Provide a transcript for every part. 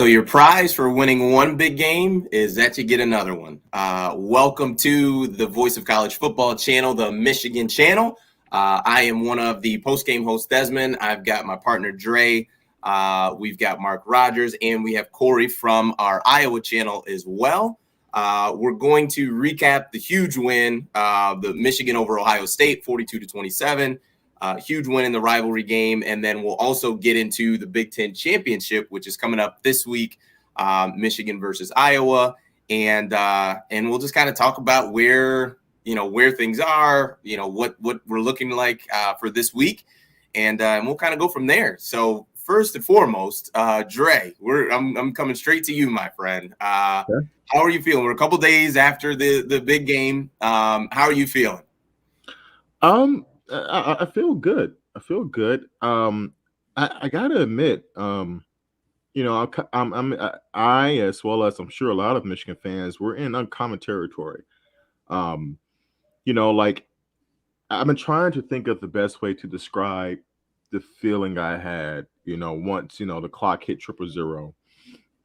So your prize for winning one big game is that you get another one. Welcome to the Voice of College Football channel, the Michigan channel. I am one of the postgame hosts, Desmond. I've got my partner, Dre. We've got Mark Rogers, and we have Corey from our Iowa channel as well. We're going to recap the huge win, the Michigan over Ohio State, 42-27. Huge win in the rivalry game, and then we'll also get into the Big Ten championship, which is coming up this week, Michigan versus Iowa, and we'll just kind of talk about where things are, what we're looking like for this week, and we'll kind of go from there. So first and foremost, Dre, I'm coming straight to you, my friend. Sure. How are you feeling? We're a couple days after the big game. How are you feeling? I feel good. I gotta admit, I as well as I'm sure a lot of Michigan fans, we're in uncommon territory. Like I've been trying to think of the best way to describe the feeling I had, once the clock hit 000,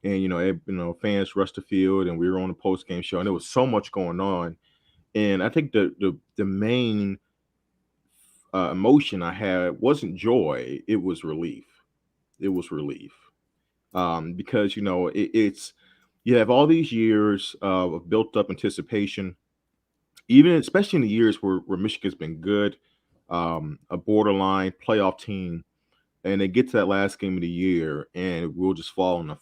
and fans rushed the field, and we were on the post game show, and there was so much going on, and I think the main emotion I had wasn't joy; it was relief. Because it's you have all these years of built up anticipation, even especially in the years where Michigan's been good, a borderline playoff team, and they get to that last game of the year, and we'll just fall on a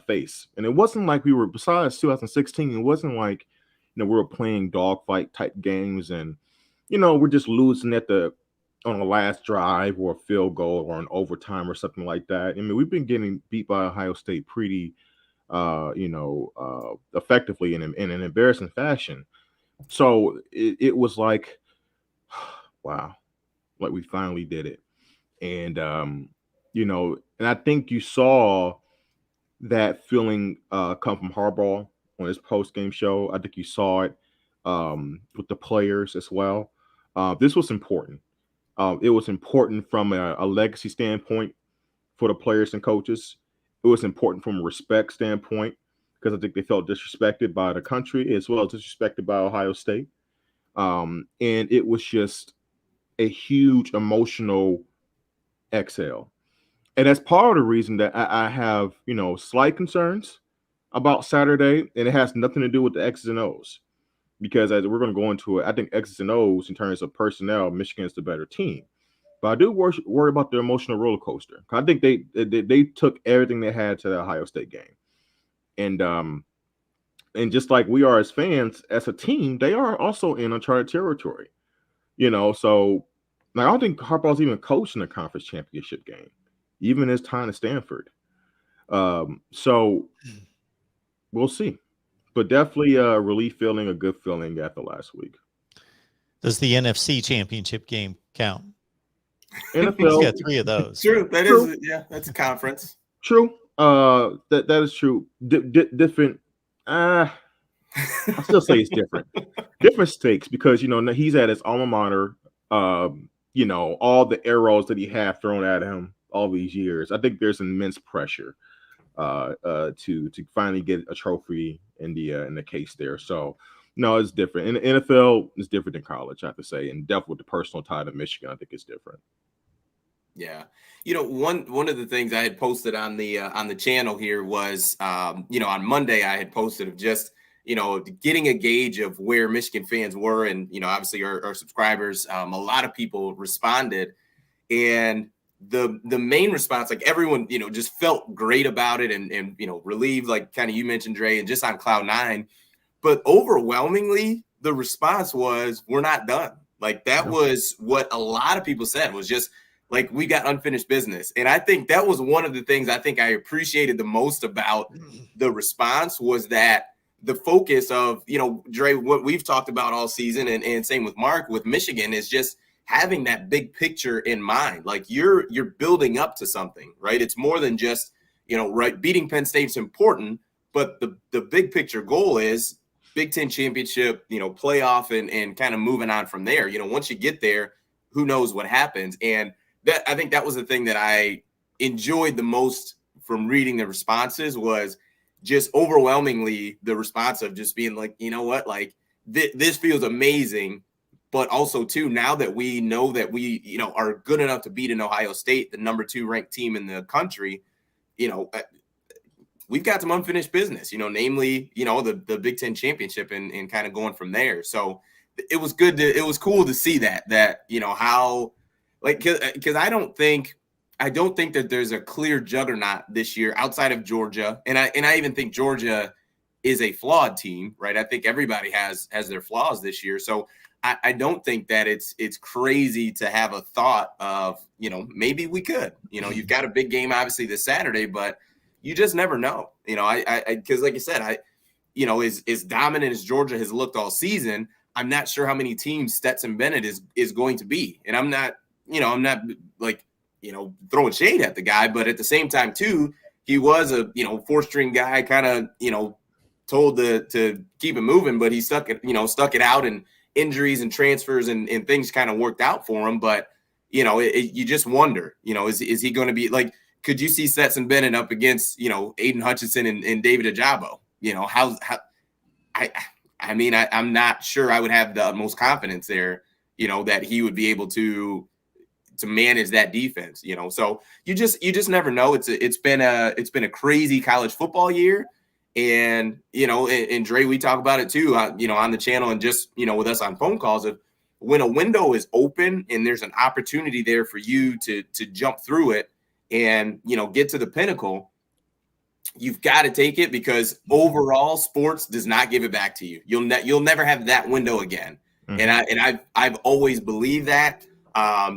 face. And it wasn't like we were, besides 2016, it wasn't like we were playing dogfight type games, and we're just losing on the last drive or a field goal or an overtime or something like that. I mean, we've been getting beat by Ohio State pretty, effectively in an embarrassing fashion. So it was like, wow, like we finally did it. And, and I think you saw that feeling come from Harbaugh on his post-game show. I think you saw it with the players as well. This was important. It was important from a legacy standpoint for the players and coaches. It was important from a respect standpoint because I think they felt disrespected by the country as well as disrespected by Ohio State. And it was just a huge emotional exhale. And that's part of the reason that I have, slight concerns about Saturday, and it has nothing to do with the X's and O's. Because as we're going to go into it, I think X's and O's in terms of personnel, Michigan's the better team. But I do worry about the emotional roller coaster. I think they took everything they had to the Ohio State game, and just like we are as fans, as a team, they are also in uncharted territory. So like, I don't think Harbaugh's even coached in a conference championship game, even his time at Stanford. So we'll see. But definitely a relief feeling, a good feeling after last week. Does the NFC championship game count? NFL, he's got 3 of those. True. That's a conference. True. That is true. Different. I still say it's different. Different stakes because he's at his alma mater. All the arrows that he had thrown at him all these years. I think there's immense pressure to finally get a trophy in the case there. So no, it's different. In the NFL, it's different than college, I have to say, and definitely with the personal tie to Michigan, I think it's different. Yeah, one of the things I had posted on the channel here was, on Monday I had posted of just getting a gauge of where Michigan fans were, and obviously our subscribers, a lot of people responded, and the main response, like everyone, just felt great about it and relieved, like kind of you mentioned, Dre, and just on cloud nine. But overwhelmingly, the response was, we're not done. Like that was what a lot of people said, was just like, we got unfinished business. And I think that was one of the things I think I appreciated the most about the response, was that the focus of, Dre, what we've talked about all season, and same with Mark, with Michigan, is just having that big picture in mind. Like you're building up to something, right? It's more than just, right, beating Penn State's important, but the big picture goal is Big Ten championship, playoff, and kind of moving on from there. Once you get there, who knows what happens. And I think that was the thing that I enjoyed the most from reading the responses was just overwhelmingly the response of just being like, you know what, like this feels amazing. But also, too, now that we know that we, you know, are good enough to beat an Ohio State, the number 2 ranked team in the country, you know, we've got some unfinished business, you know, namely, you know, the Big Ten championship and kind of going from there. So it was cool to see that, you know, how, like, because I don't think that there's a clear juggernaut this year outside of Georgia. And I even think Georgia is a flawed team, right? I think everybody has their flaws this year. So I don't think that it's crazy to have a thought of, you know, maybe we could, you know, you've got a big game, obviously, this Saturday, but you just never know, you know, because like I said, you know, as dominant as Georgia has looked all season, I'm not sure how many teams Stetson Bennett is going to be. And I'm not like, you know, throwing shade at the guy, but at the same time, too, he was a, you know, 4-string guy, kind of, you know, told to keep it moving, but he stuck it out, and injuries and transfers and things kind of worked out for him. But, you know, you just wonder, you know, is he going to be like, could you see Stetson Bennett up against, you know, Aiden Hutchinson and David Ajabo? You know, I mean, I'm not sure I would have the most confidence there, you know, that he would be able to manage that defense, you know. So you just never know. It's been a crazy college football year. And, you know, and Dre, we talk about it too, you know, on the channel and just, you know, with us on phone calls, of when a window is open and there's an opportunity there for you to jump through it and, you know, get to the pinnacle, you've got to take it, because overall sports does not give it back to you. You'll never have that window again. Mm-hmm. And I've always believed that.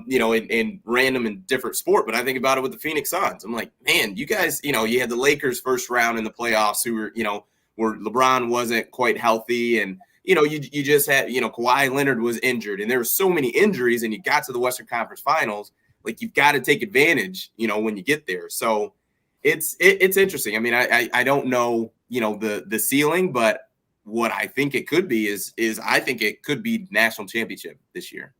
You know, in random and different sport, but I think about it with the Phoenix Suns. I'm like, man, you guys, you know, you had the Lakers first round in the playoffs who were, you know, where LeBron wasn't quite healthy, and, you know, you just had, you know, Kawhi Leonard was injured, and there were so many injuries, and you got to the Western Conference Finals. Like, you've got to take advantage, you know, when you get there. So it's interesting. I mean, I don't know, you know, the ceiling, but what I think it could be is I think it could be national championship this year.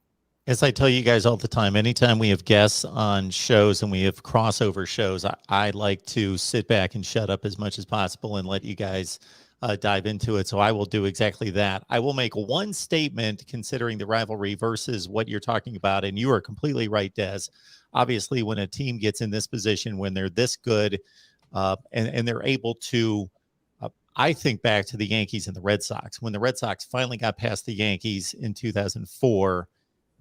As I tell you guys all the time, anytime we have guests on shows and we have crossover shows, I like to sit back and shut up as much as possible and let you guys dive into it. So I will do exactly that. I will make one statement considering the rivalry versus what you're talking about. And you are completely right, Des. Obviously, when a team gets in this position, when they're this good and they're able to, I think back to the Yankees and the Red Sox. When the Red Sox finally got past the Yankees in 2004,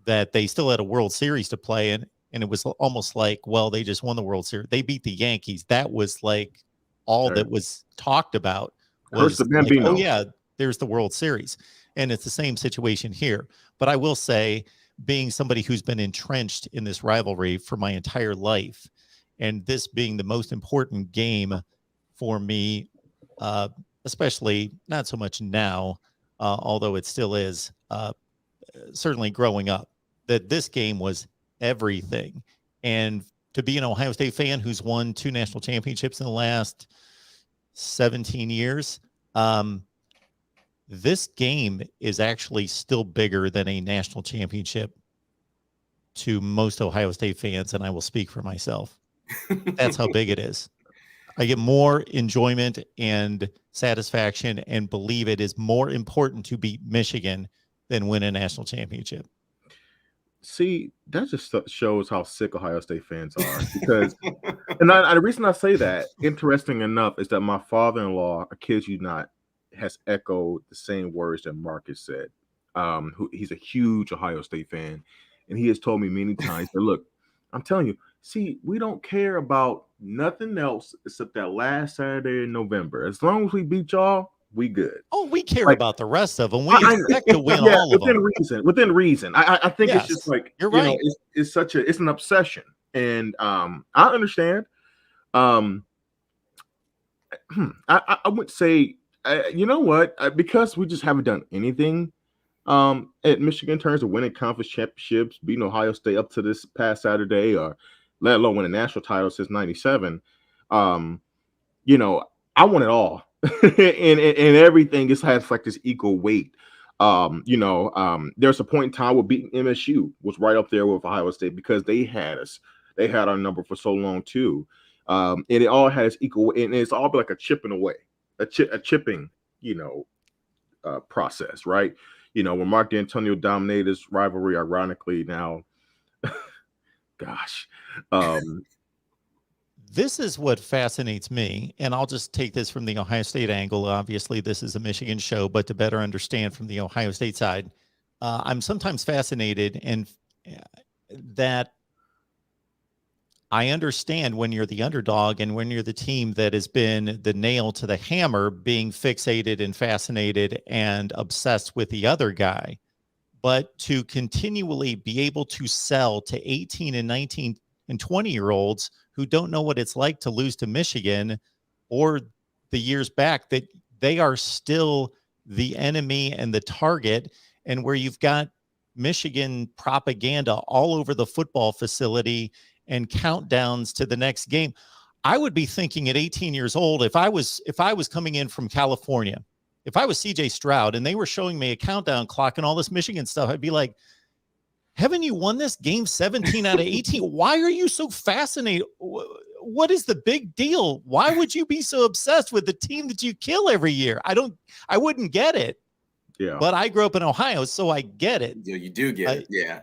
that they still had a World Series to play in, and it was almost like, well, they just won the World Series. They beat the Yankees. That was like all that was talked about. Was like, oh yeah, there's the World Series. And it's the same situation here. But I will say, being somebody who's been entrenched in this rivalry for my entire life, and this being the most important game for me, especially not so much now, although it still is, certainly growing up, that this game was everything. And to be an Ohio State fan who's won 2 national championships in the last 17 years, this game is actually still bigger than a national championship to most Ohio State fans, and I will speak for myself. That's how big it is. I get more enjoyment and satisfaction and believe it is more important to beat Michigan than win a national championship. See, that just shows how sick Ohio State fans are. Because, and the reason I say that, interesting enough, is that my father-in-law, I kid you not, has echoed the same words that Marcus said. He's a huge Ohio State fan, and he has told me many times that, look, I'm telling you, see, we don't care about nothing else except that last Saturday in November. As long as we beat y'all, we good. Oh, we care about the rest of them. We expect to win all of them. Within reason. I think it's just like, you're right. It's an obsession. And I understand. I would say, you know what? Because we just haven't done anything at Michigan in terms of winning conference championships, beating Ohio State up to this past Saturday, or let alone win a national title since '97. You know, I want it all. and everything just has like this equal weight. You know, there's a point in time where beating MSU was right up there with Ohio State because they had us. They had our number for so long too. And it all has equal, and it's all like a chipping away, a chipping, process, right? When Mark D'Antonio dominated this rivalry, ironically now, gosh, this is what fascinates me, and I'll just take this from the Ohio State angle. Obviously, this is a Michigan show, but to better understand from the Ohio State side, I'm sometimes fascinated and that I understand when you're the underdog and when you're the team that has been the nail to the hammer, being fixated and fascinated and obsessed with the other guy. But to continually be able to sell to 18 and 19 and 20-year-olds who don't know what it's like to lose to Michigan or the years back, that they are still the enemy and the target, and where you've got Michigan propaganda all over the football facility and countdowns to the next game. I would be thinking at 18 years old, if I was coming in from California, if I was CJ Stroud and they were showing me a countdown clock and all this Michigan stuff, I'd be like, haven't you won this game 17 out of 18? Why are you so fascinated? What is the big deal? Why would you be so obsessed with the team that you kill every year? I wouldn't get it. Yeah. But I grew up in Ohio, so I get it. You do get it. Yeah.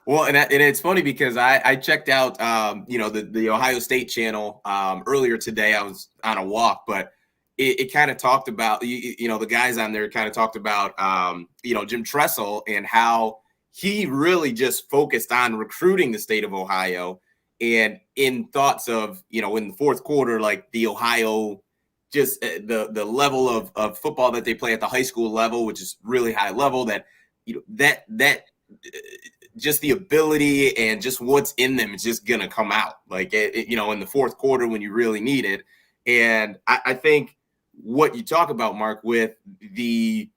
Well, and it's funny because I checked out, the Ohio State channel earlier today. I was on a walk, but it kind of talked about, the guys on there kind of talked about, Jim Tressel and how he really just focused on recruiting the state of Ohio, and in thoughts of, in the fourth quarter, like the Ohio, just the level of football that they play at the high school level, which is really high level, that, that just the ability and just what's in them is just going to come out like, in the fourth quarter when you really need it. And I think what you talk about, Mark, with the,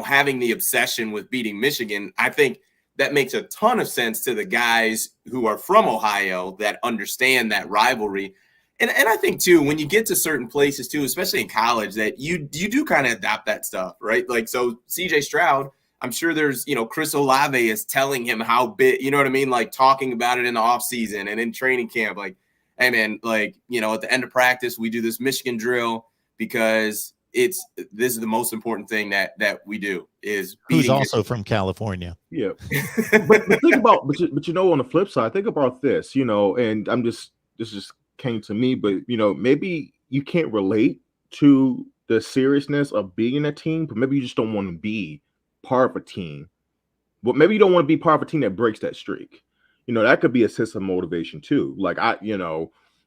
having the obsession with beating Michigan, I think that makes a ton of sense to the guys who are from Ohio that understand that rivalry. And I think, too, when you get to certain places, too, especially in college, that you do kind of adopt that stuff, right? Like, so CJ Stroud, I'm sure there's, Chris Olave is telling him how big, you know what I mean? Like talking about it in the off season and in training camp, like, hey man, like, at the end of practice, we do this Michigan drill because this is the most important thing that we do is beating. Who's also from California. Yeah. but think about, but on the flip side, think about this, and this just came to me, but maybe you can't relate to the seriousness of being a team, but maybe you just don't want to be part of a team. But maybe you don't want to be part of a team that breaks that streak. That could be a sense of motivation too. Like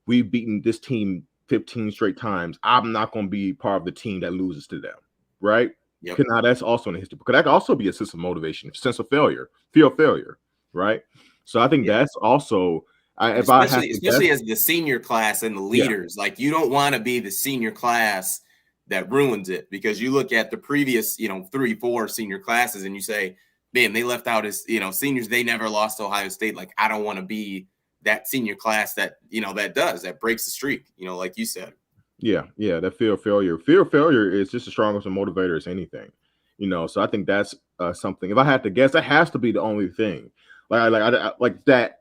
we've beaten this team 15 straight times. I'm not going to be part of the team that loses to them. Right. Yep. Now that's also in the history, because that could also be a sense of motivation, sense of failure, fear of failure. Right. So I think that's also, especially as the senior class and the leaders, like you don't want to be the senior class that ruins it, because you look at the previous, 3-4 senior classes and you say, man, they left out as, seniors, they never lost to Ohio State. Like, I don't want to be that senior class that, that breaks the streak, like you said. Yeah. That fear of failure. Fear of failure is just as strong as a motivator as anything, so I think that's something. If I had to guess, that has to be the only thing. Like that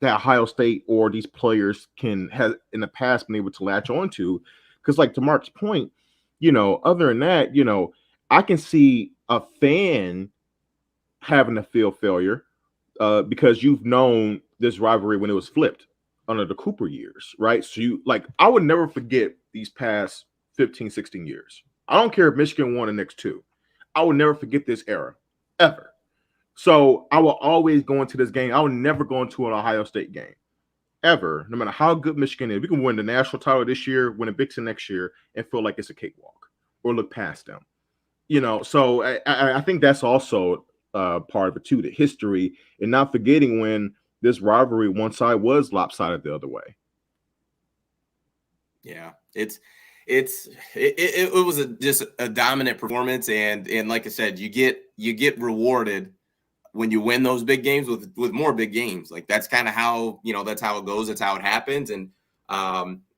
Ohio State or these players have in the past been able to latch on to, because like to Mark's point, other than that, I can see a fan having to feel failure because you've known this rivalry when it was flipped under the Cooper years, right? So I would never forget these past 15, 16 years. I don't care if Michigan won the next two. I would never forget this era, ever. So I will always go into this game. I will never go into an Ohio State game, ever, no matter how good Michigan is. We can win the national title this year, win a Big Ten next year, and feel like it's a cakewalk or look past them. So I think that's also part of it too, the history, and not forgetting when this rivalry, one side was lopsided the other way. Yeah, it was just a dominant performance, and like I said, you get rewarded when you win those big games with more big games. Like that's kind of how, that's how it goes. That's how it happens. And,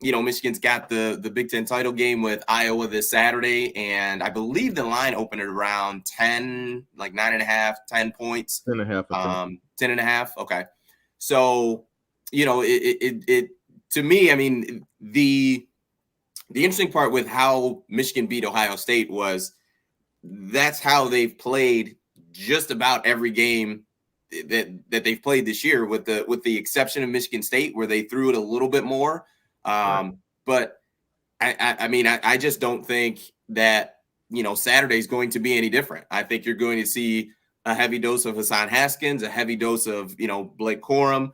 Michigan's got the Big Ten title game with Iowa this Saturday. And I believe the line opened at around 10, like 9.5, 10 points. 10.5. 10.5. Okay. So, it to me, I mean, the interesting part with how Michigan beat Ohio State was that's how they've played just about every game that they've played this year, with the exception of Michigan State, where they threw it a little bit more. Right. But I mean, I just don't think that, Saturday is going to be any different. I think you're going to see a heavy dose of Hassan Haskins, a heavy dose of, Blake Corum.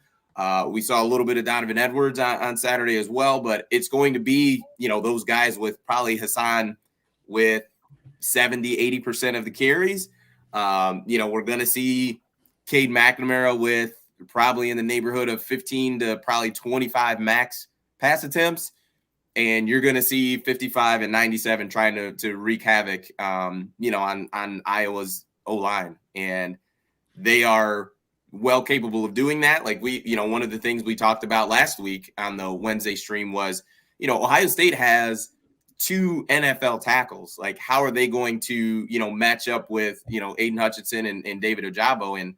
We saw a little bit of Donovan Edwards on Saturday as well, but it's going to be, those guys with probably Hassan with 70-80% of the carries. We're going to see Cade McNamara with probably in the neighborhood of 15 to probably 25 max pass attempts. And you're going to see 55 and 97 trying to wreak havoc, on Iowa's O-line. And they are well capable of doing that. Like one of the things we talked about last week on the Wednesday stream was, Ohio State has 2 NFL tackles. Like, how are they going to, match up with, Aiden Hutchinson and David Ojabo? And,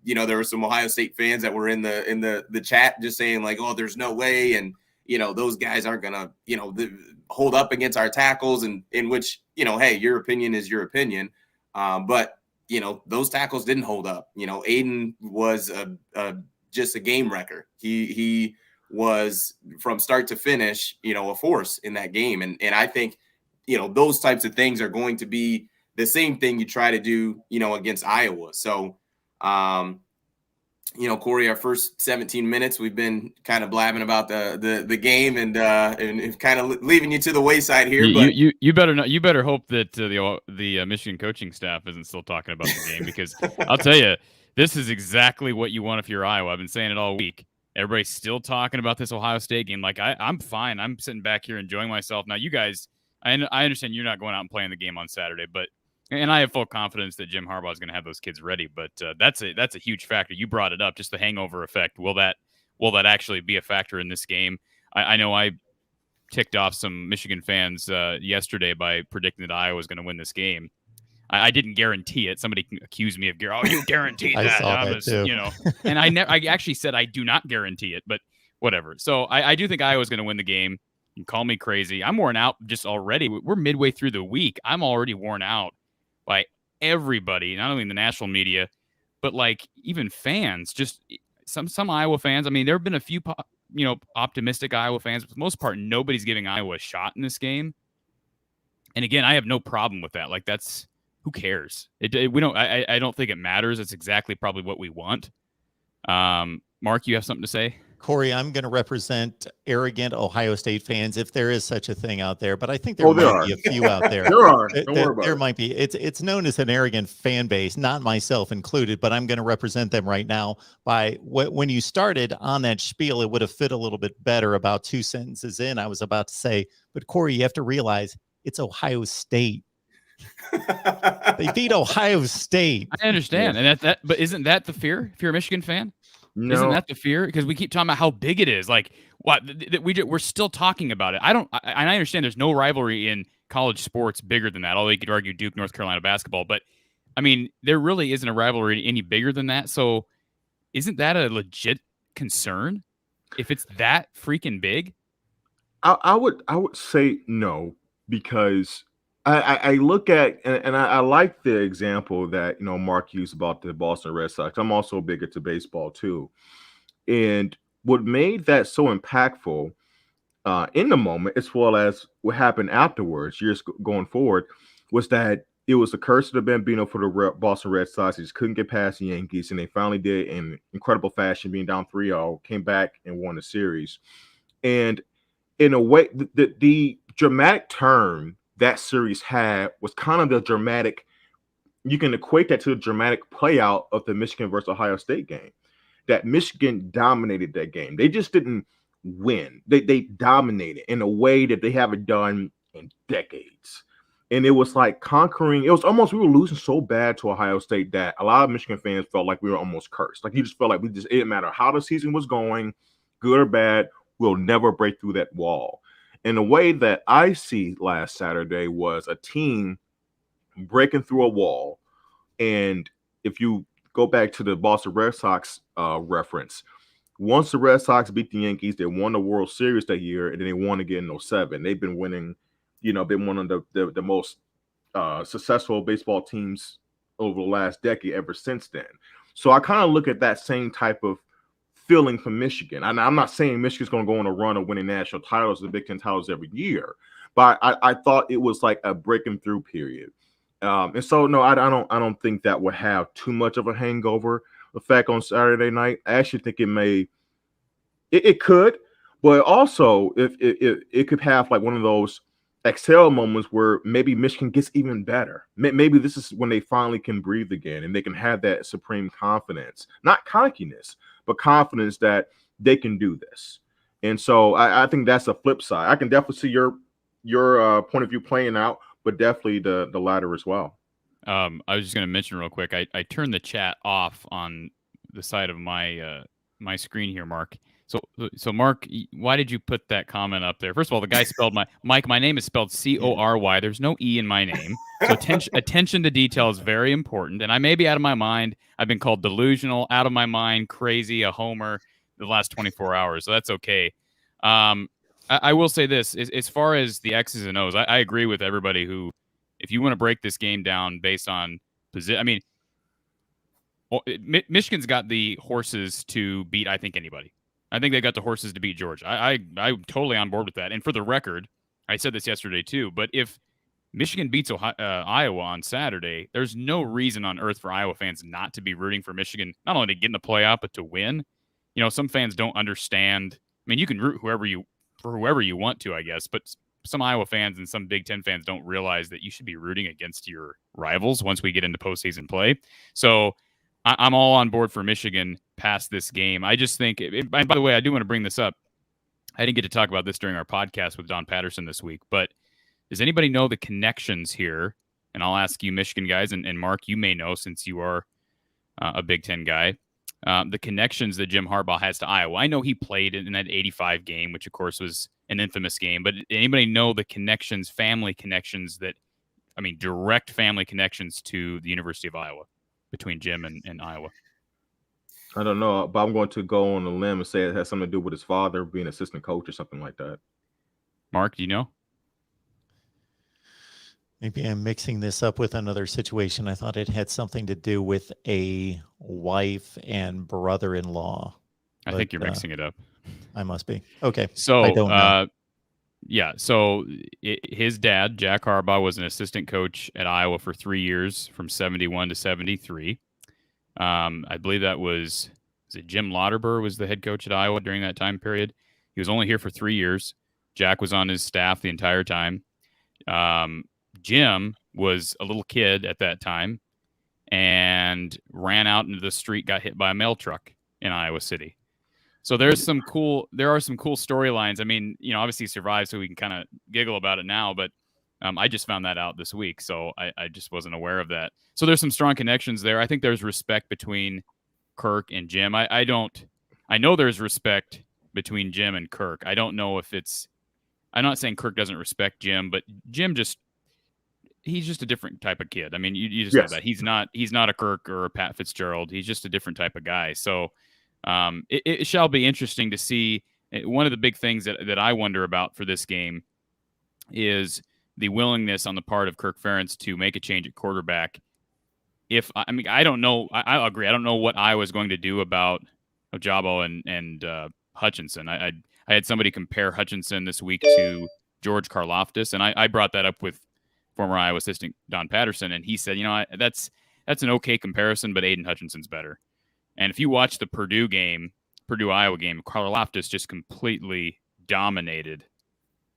there were some Ohio State fans that were in the chat just saying like, oh, there's no way. And, those guys aren't going to, hold up against our tackles, and in which, hey, your opinion is your opinion. But, those tackles didn't hold up. Aiden was just a game wrecker. He was from start to finish, a force in that game. And I think, those types of things are going to be the same thing you try to do, against Iowa. So, Corey, our first 17 minutes, we've been kind of blabbing about the game and kind of leaving you to the wayside here. You better not. You better hope that the Michigan coaching staff isn't still talking about the game, because I'll tell you, this is exactly what you want if you're Iowa. I've been saying it all week. Everybody's still talking about this Ohio State game. Like, I'm fine. I'm sitting back here enjoying myself. Now, you guys, I understand you're not going out and playing the game on Saturday, and I have full confidence that Jim Harbaugh is going to have those kids ready. But that's a huge factor. You brought it up, just the hangover effect. Will that actually be a factor in this game? I know I ticked off some Michigan fans yesterday by predicting that Iowa was going to win this game. I didn't guarantee it. Somebody accused me of, oh, you guaranteed that. I saw that too. And I actually said I do not guarantee it, but whatever. So I do think Iowa's going to win the game. You can call me crazy. I'm worn out just already. We're midway through the week. I'm already worn out by everybody, not only in the national media, but like even fans, just some Iowa fans. I mean, there have been a few, optimistic Iowa fans, but for the most part, nobody's giving Iowa a shot in this game. And again, I have no problem with that. Like, that's, who cares? I don't think it matters. It's exactly probably what we want. Mark, you have something to say? Corey, I'm going to represent arrogant Ohio State fans, if there is such a thing out there. But I think there might be a few out there. There are. There might be. It's known as an arrogant fan base, not myself included. But I'm going to represent them right now. By when you started on that spiel, it would have fit a little bit better. About 2 sentences in, I was about to say, but Corey, you have to realize it's Ohio State. They beat Ohio State. I understand, and but isn't that the fear if you're a Michigan fan? No. Isn't that the fear? Because we keep talking about how big it is. Like, what we're still talking about it. I understand there's no rivalry in college sports bigger than that. Although you could argue Duke, North Carolina basketball, but I mean, there really isn't a rivalry any bigger than that. So, isn't that a legit concern if it's that freaking big? I would say no, because I look at, and I like the example that, Mark used about the Boston Red Sox. I'm also big into baseball too. And what made that so impactful in the moment, as well as what happened afterwards, years going forward, was that it was a curse of the Bambino for the Boston Red Sox. They just couldn't get past the Yankees, and they finally did in incredible fashion, being down 3-0, came back and won the series. And in a way, the dramatic turn that series had was kind of the dramatic, you can equate that to the dramatic play out of the Michigan versus Ohio State game. That Michigan dominated that game. They just didn't win. They dominated in a way that they haven't done in decades. And it was like conquering. It was almost, we were losing so bad to Ohio State that a lot of Michigan fans felt like we were almost cursed. Like, you just felt like it didn't matter how the season was going, good or bad, we'll never break through that wall. And the way that I see last Saturday was a team breaking through a wall. And if you go back to the Boston Red Sox reference, once the Red Sox beat the Yankees, they won the World Series that year, and then they won again in 07. They've been winning, been one of the most successful baseball teams over the last decade ever since then. So I kind of look at that same type of feeling from Michigan. I'm not saying Michigan's going to go on a run of winning national titles, the Big Ten titles every year, but I thought it was like a breaking through period. And so, no, I don't think that would have too much of a hangover effect on Saturday night. I actually think it could, but also if it could have like one of those exhale moments where maybe Michigan gets even better. Maybe this is when they finally can breathe again and they can have that supreme confidence, not cockiness, but confidence that they can do this. And so I think that's a flip side. I can definitely see your point of view playing out, but definitely the latter as well. I was just going to mention real quick. I turned the chat off on the side of my my screen here, Mark. So Mark, why did you put that comment up there? First of all, the guy spelled my name is spelled Cory. There's no E in my name. So attention to detail is very important. And I may be out of my mind. I've been called delusional, out of my mind, crazy, a homer the last 24 hours. So that's okay. I will say this, as far as the X's and O's, I agree with everybody who, if you want to break this game down based on position, I mean, Michigan's got the horses to beat, I think, anybody. I think they got the horses to beat Georgia. I'm totally on board with that. And for the record, I said this yesterday too, but if Michigan beats Iowa on Saturday, there's no reason on earth for Iowa fans not to be rooting for Michigan, not only to get in the playoff, but to win. Some fans don't understand. I mean, you can root for whoever you want to, I guess, but some Iowa fans and some Big Ten fans don't realize that you should be rooting against your rivals once we get into postseason play. So I'm all on board for Michigan past this game. I just think, and by the way, I do want to bring this up. I didn't get to talk about this during our podcast with Don Patterson this week, but does anybody know the connections here? And I'll ask you, Michigan guys, and Mark, you may know since you are a Big Ten guy, the connections that Jim Harbaugh has to Iowa. I know he played in that 85 game, which of course was an infamous game, but anybody know the connections, family connections direct family connections to the University of Iowa between Jim and Iowa? I don't know, but I'm going to go on a limb and say it has something to do with his father being assistant coach or something like that. Mark, do you know? Maybe I'm mixing this up with another situation. I thought it had something to do with a wife and brother-in-law. I think you're mixing it up. I must be. Okay. So, I don't know. Yeah. So his dad, Jack Harbaugh, was an assistant coach at Iowa for 3 years, from 71 to 73. I believe that was it Jim Lauterbur was the head coach at Iowa during that time period. He was only here for 3 years. Jack was on his staff the entire time. Jim was a little kid at that time and ran out into the street, got hit by a mail truck in Iowa City. So there are some cool storylines. I mean, obviously he survived, so we can kind of giggle about it now, but I just found that out this week, so I just wasn't aware of that. So there's some strong connections there. I think there's respect between Kirk and Jim. I know there's respect between Jim and Kirk. I don't know if I'm not saying Kirk doesn't respect Jim, but Jim he's just a different type of kid. I mean, you just know that. He's not a Kirk or a Pat Fitzgerald. He's just a different type of guy. So it shall be interesting to see. One of the big things that I wonder about for this game is the willingness on the part of Kirk Ferentz to make a change at quarterback. I don't know. I agree. I don't know what Iowa's going to do about Ojabo and Hutchinson. I had somebody compare Hutchinson this week to George Karlaftis, and I brought that up with former Iowa assistant Don Patterson, and he said, that's an okay comparison, but Aiden Hutchinson's better. And if you watch the Purdue-Iowa game, Karlaftis just completely dominated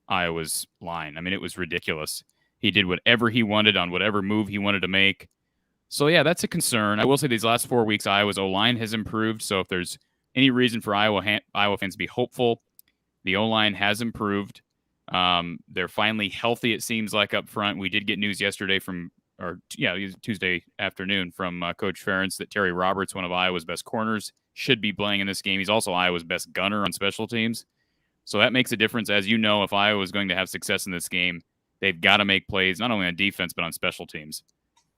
Iowa's line. I mean, it was ridiculous. He did whatever he wanted on whatever move he wanted to make. So, yeah, that's a concern. I will say these last 4 weeks, Iowa's O-line has improved. So if there's any reason for Iowa fans to be hopeful, the O-line has improved. They're finally healthy, it seems like, up front. We did get news yesterday Tuesday afternoon from Coach Ferentz that Terry Roberts, one of Iowa's best corners, should be playing in this game. He's also Iowa's best gunner on special teams. So that makes a difference. As you know, if Iowa is going to have success in this game, they've got to make plays, not only on defense, but on special teams.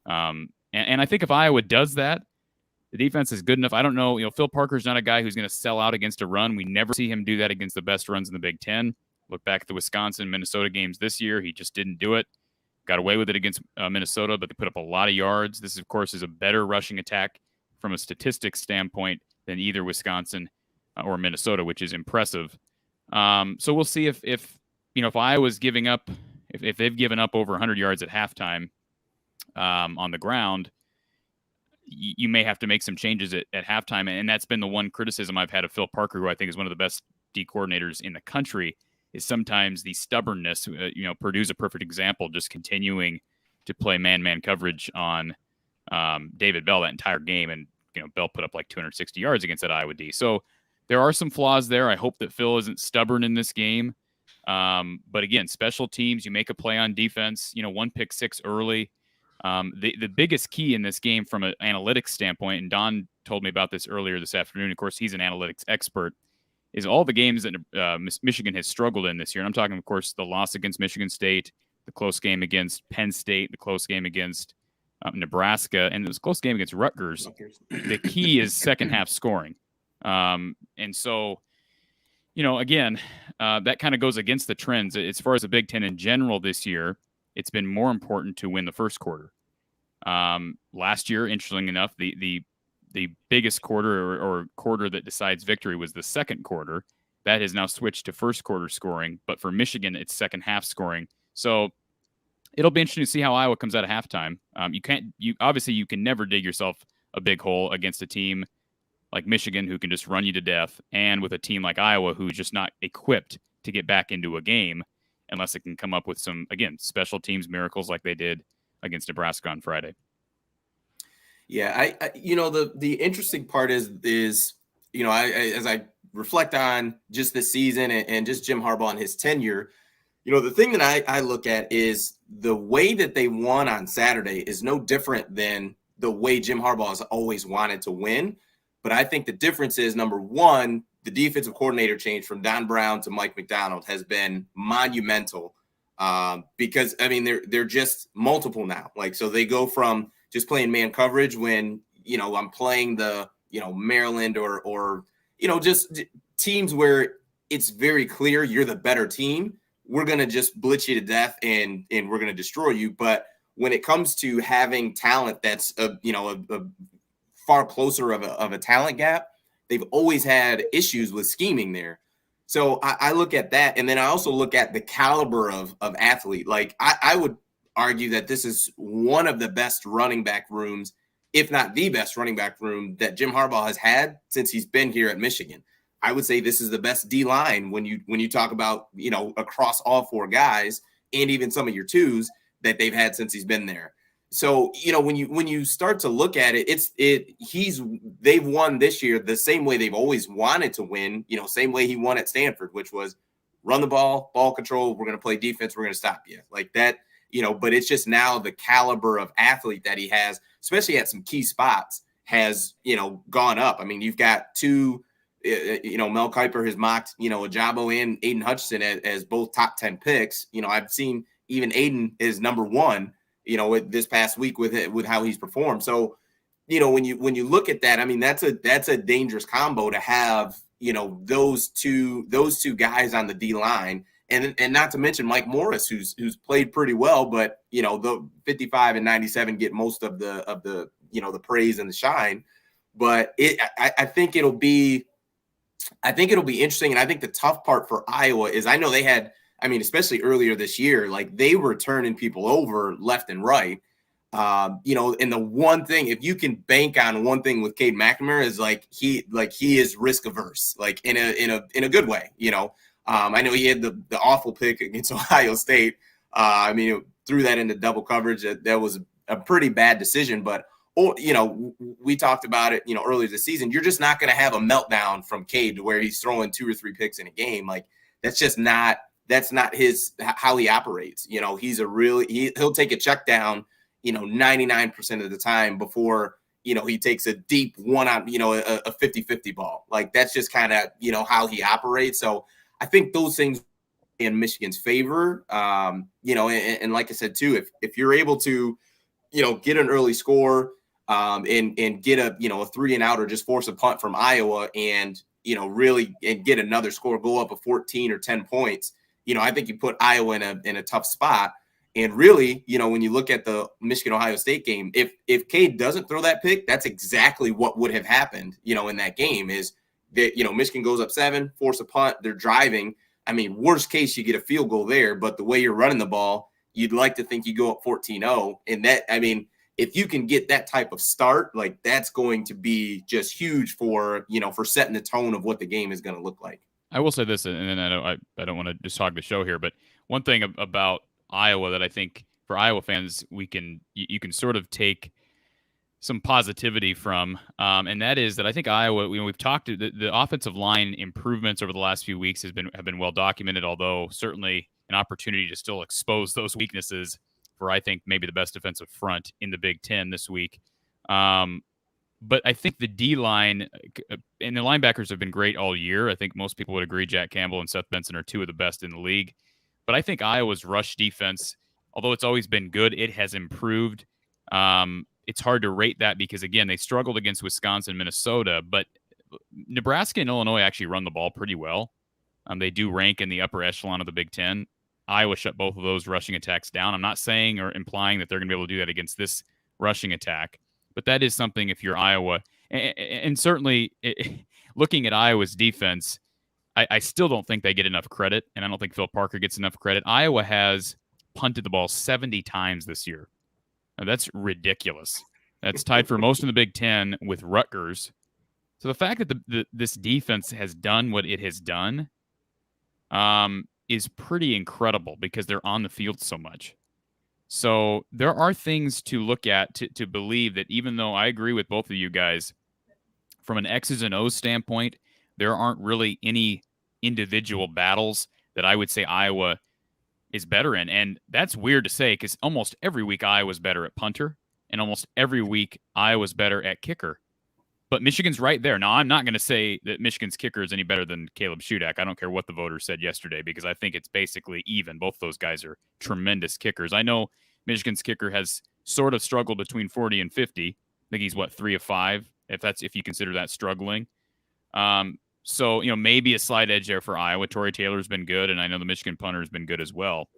And I think if Iowa does that, The defense is good enough. I don't know. Phil Parker's not a guy who's going to sell out against a run. We never see him do that against the best runs in the Big Ten. Look back at the Wisconsin, Minnesota games this year. He just didn't do it. Got away with it against Minnesota, but they put up a lot of yards. This, of course, is a better rushing attack from a statistics standpoint than either Wisconsin or Minnesota, which is impressive. So we'll see if Iowa's giving up, if they've given up over 100 yards at halftime on the ground, you may have to make some changes at halftime. And that's been the one criticism I've had of Phil Parker, who I think is one of the best D coordinators in the country, is sometimes the stubbornness. Purdue's a perfect example, just continuing to play man-man coverage on David Bell that entire game. And, Bell put up like 260 yards against that Iowa D. So there are some flaws there. I hope that Phil isn't stubborn in this game. But again, special teams, you make a play on defense, 1 pick 6 early. The biggest key in this game from an analytics standpoint, and Don told me about this earlier this afternoon, of course, he's an analytics expert, is all the games that Michigan has struggled in this year. And I'm talking, of course, the loss against Michigan State, the close game against Penn State, the close game against Nebraska, and it was a close game against Rutgers. The key is second half scoring. And so, again, that kind of goes against the trends. As far as the Big Ten in general this year, it's been more important to win the first quarter. Last year, interestingly enough, the biggest quarter or quarter that decides victory was the second quarter. That has now switched to first quarter scoring, but for Michigan, it's second half scoring. So it'll be interesting to see how Iowa comes out of halftime. You can never dig yourself a big hole against a team like Michigan, who can just run you to death, and with a team like Iowa, who's just not equipped to get back into a game unless it can come up with some, again, special teams miracles like they did against Nebraska on Friday. Yeah, the interesting part is as I reflect on just this season and just Jim Harbaugh and his tenure, the thing that I look at is the way that they won on Saturday is no different than the way Jim Harbaugh has always wanted to win. But I think the difference is, number one, the defensive coordinator change from Don Brown to Mike McDonald has been monumental because, they're just multiple now. So they go from just playing man coverage when, I'm playing the, Maryland or just teams where it's very clear you're the better team. We're going to just blitz you to death and we're going to destroy you. But when it comes to having talent that's a far closer of a talent gap, they've always had issues with scheming there. So I look at that. And then I also look at the caliber of athlete. I would argue that this is one of the best running back rooms, if not the best running back room that Jim Harbaugh has had since he's been here at Michigan. I would say this is the best D line when you talk about, across all 4 guys and even some of your twos that they've had since he's been there. So, when you start to look at it, they've won this year the same way they've always wanted to win, same way he won at Stanford, which was run the ball control. We're going to play defense. We're going to stop you like that, but it's just now the caliber of athlete that he has, especially at some key spots, has, gone up. You've got 2, Mel Kiper has mocked, Ajabo and Aiden Hutchinson as both top 10 picks. I've seen even Aiden is number 1, this past week with how he's performed. So, when you look at that, that's a dangerous combo to have, those two guys on the D line, and not to mention Mike Morris, who's played pretty well, but the 55 and 97 get most of the the praise and the shine. But I think it'll be interesting, and I think the tough part for Iowa is I know they had. Especially earlier this year, they were turning people over left and right. And the one thing, if you can bank on one thing with Cade McNamara is he is risk averse, in a good way. I know he had the awful pick against Ohio State. Threw that into double coverage. That was a pretty bad decision, but we talked about it, earlier this season. You're just not going to have a meltdown from Cade to where he's throwing 2 or 3 picks in a game. That's just not. That's not how he operates. He'll take a check down, 99% of the time before, he takes a deep one on, a 50-50 ball. That's just kind of, how he operates. So I think those things in Michigan's favor, and like I said, too, if you're able to, get an early score, and get a 3-and-out or just force a punt from Iowa and, really and get another score, go up a 14 or 10 points, I think you put Iowa in a tough spot. And really, when you look at the Michigan-Ohio State game, if Cade doesn't throw that pick, that's exactly what would have happened, in that game is that, Michigan goes up 7, force a punt, they're driving. I mean, worst case, you get a field goal there, but the way you're running the ball, you'd like to think you go up 14-0. And that, I mean, if you can get that type of start, like that's going to be just huge for, for setting the tone of what the game is going to look like. I will say this, and then I don't want to just hog the show here, but one thing about Iowa that I think for Iowa fans you can sort of take some positivity from, and that is that I think Iowa, we've talked to the offensive line improvements over the last few weeks have been well documented, although certainly an opportunity to still expose those weaknesses for, I think, maybe the best defensive front in the Big Ten this week. But I think the D-line and the linebackers have been great all year. I think most people would agree Jack Campbell and Seth Benson are two of the best in the league. But I think Iowa's rush defense, although it's always been good, it has improved. It's hard to rate that because, again, they struggled against Wisconsin, Minnesota, but Nebraska and Illinois actually run the ball pretty well. They do rank in the upper echelon of the Big Ten. Iowa shut both of those rushing attacks down. I'm not saying or implying that they're going to be able to do that against this rushing attack, but that is something if you're Iowa. And certainly looking at Iowa's defense, I still don't think they get enough credit, and I don't think Phil Parker gets enough credit. Iowa has punted the ball 70 times this year. Now, that's ridiculous. That's tied for most in the Big Ten with Rutgers. So the fact that this defense has done what it has done is pretty incredible because they're on the field so much. So there are things to look at to believe that even though I agree with both of you guys, from an X's and O's standpoint, there aren't really any individual battles that I would say Iowa is better in. And that's weird to say because almost every week Iowa's better at punter and almost every week Iowa's better at kicker. But Michigan's right there. Now, I'm not going to say that Michigan's kicker is any better than Caleb Shudak. I don't care what the voters said yesterday because I think it's basically even. Both those guys are tremendous kickers. I know Michigan's kicker has sort of struggled between 40 and 50. I think he's, 3 of 5, if you consider that struggling. So, maybe a slight edge there for Iowa. Torrey Taylor's been good, and I know the Michigan punter has been good as well.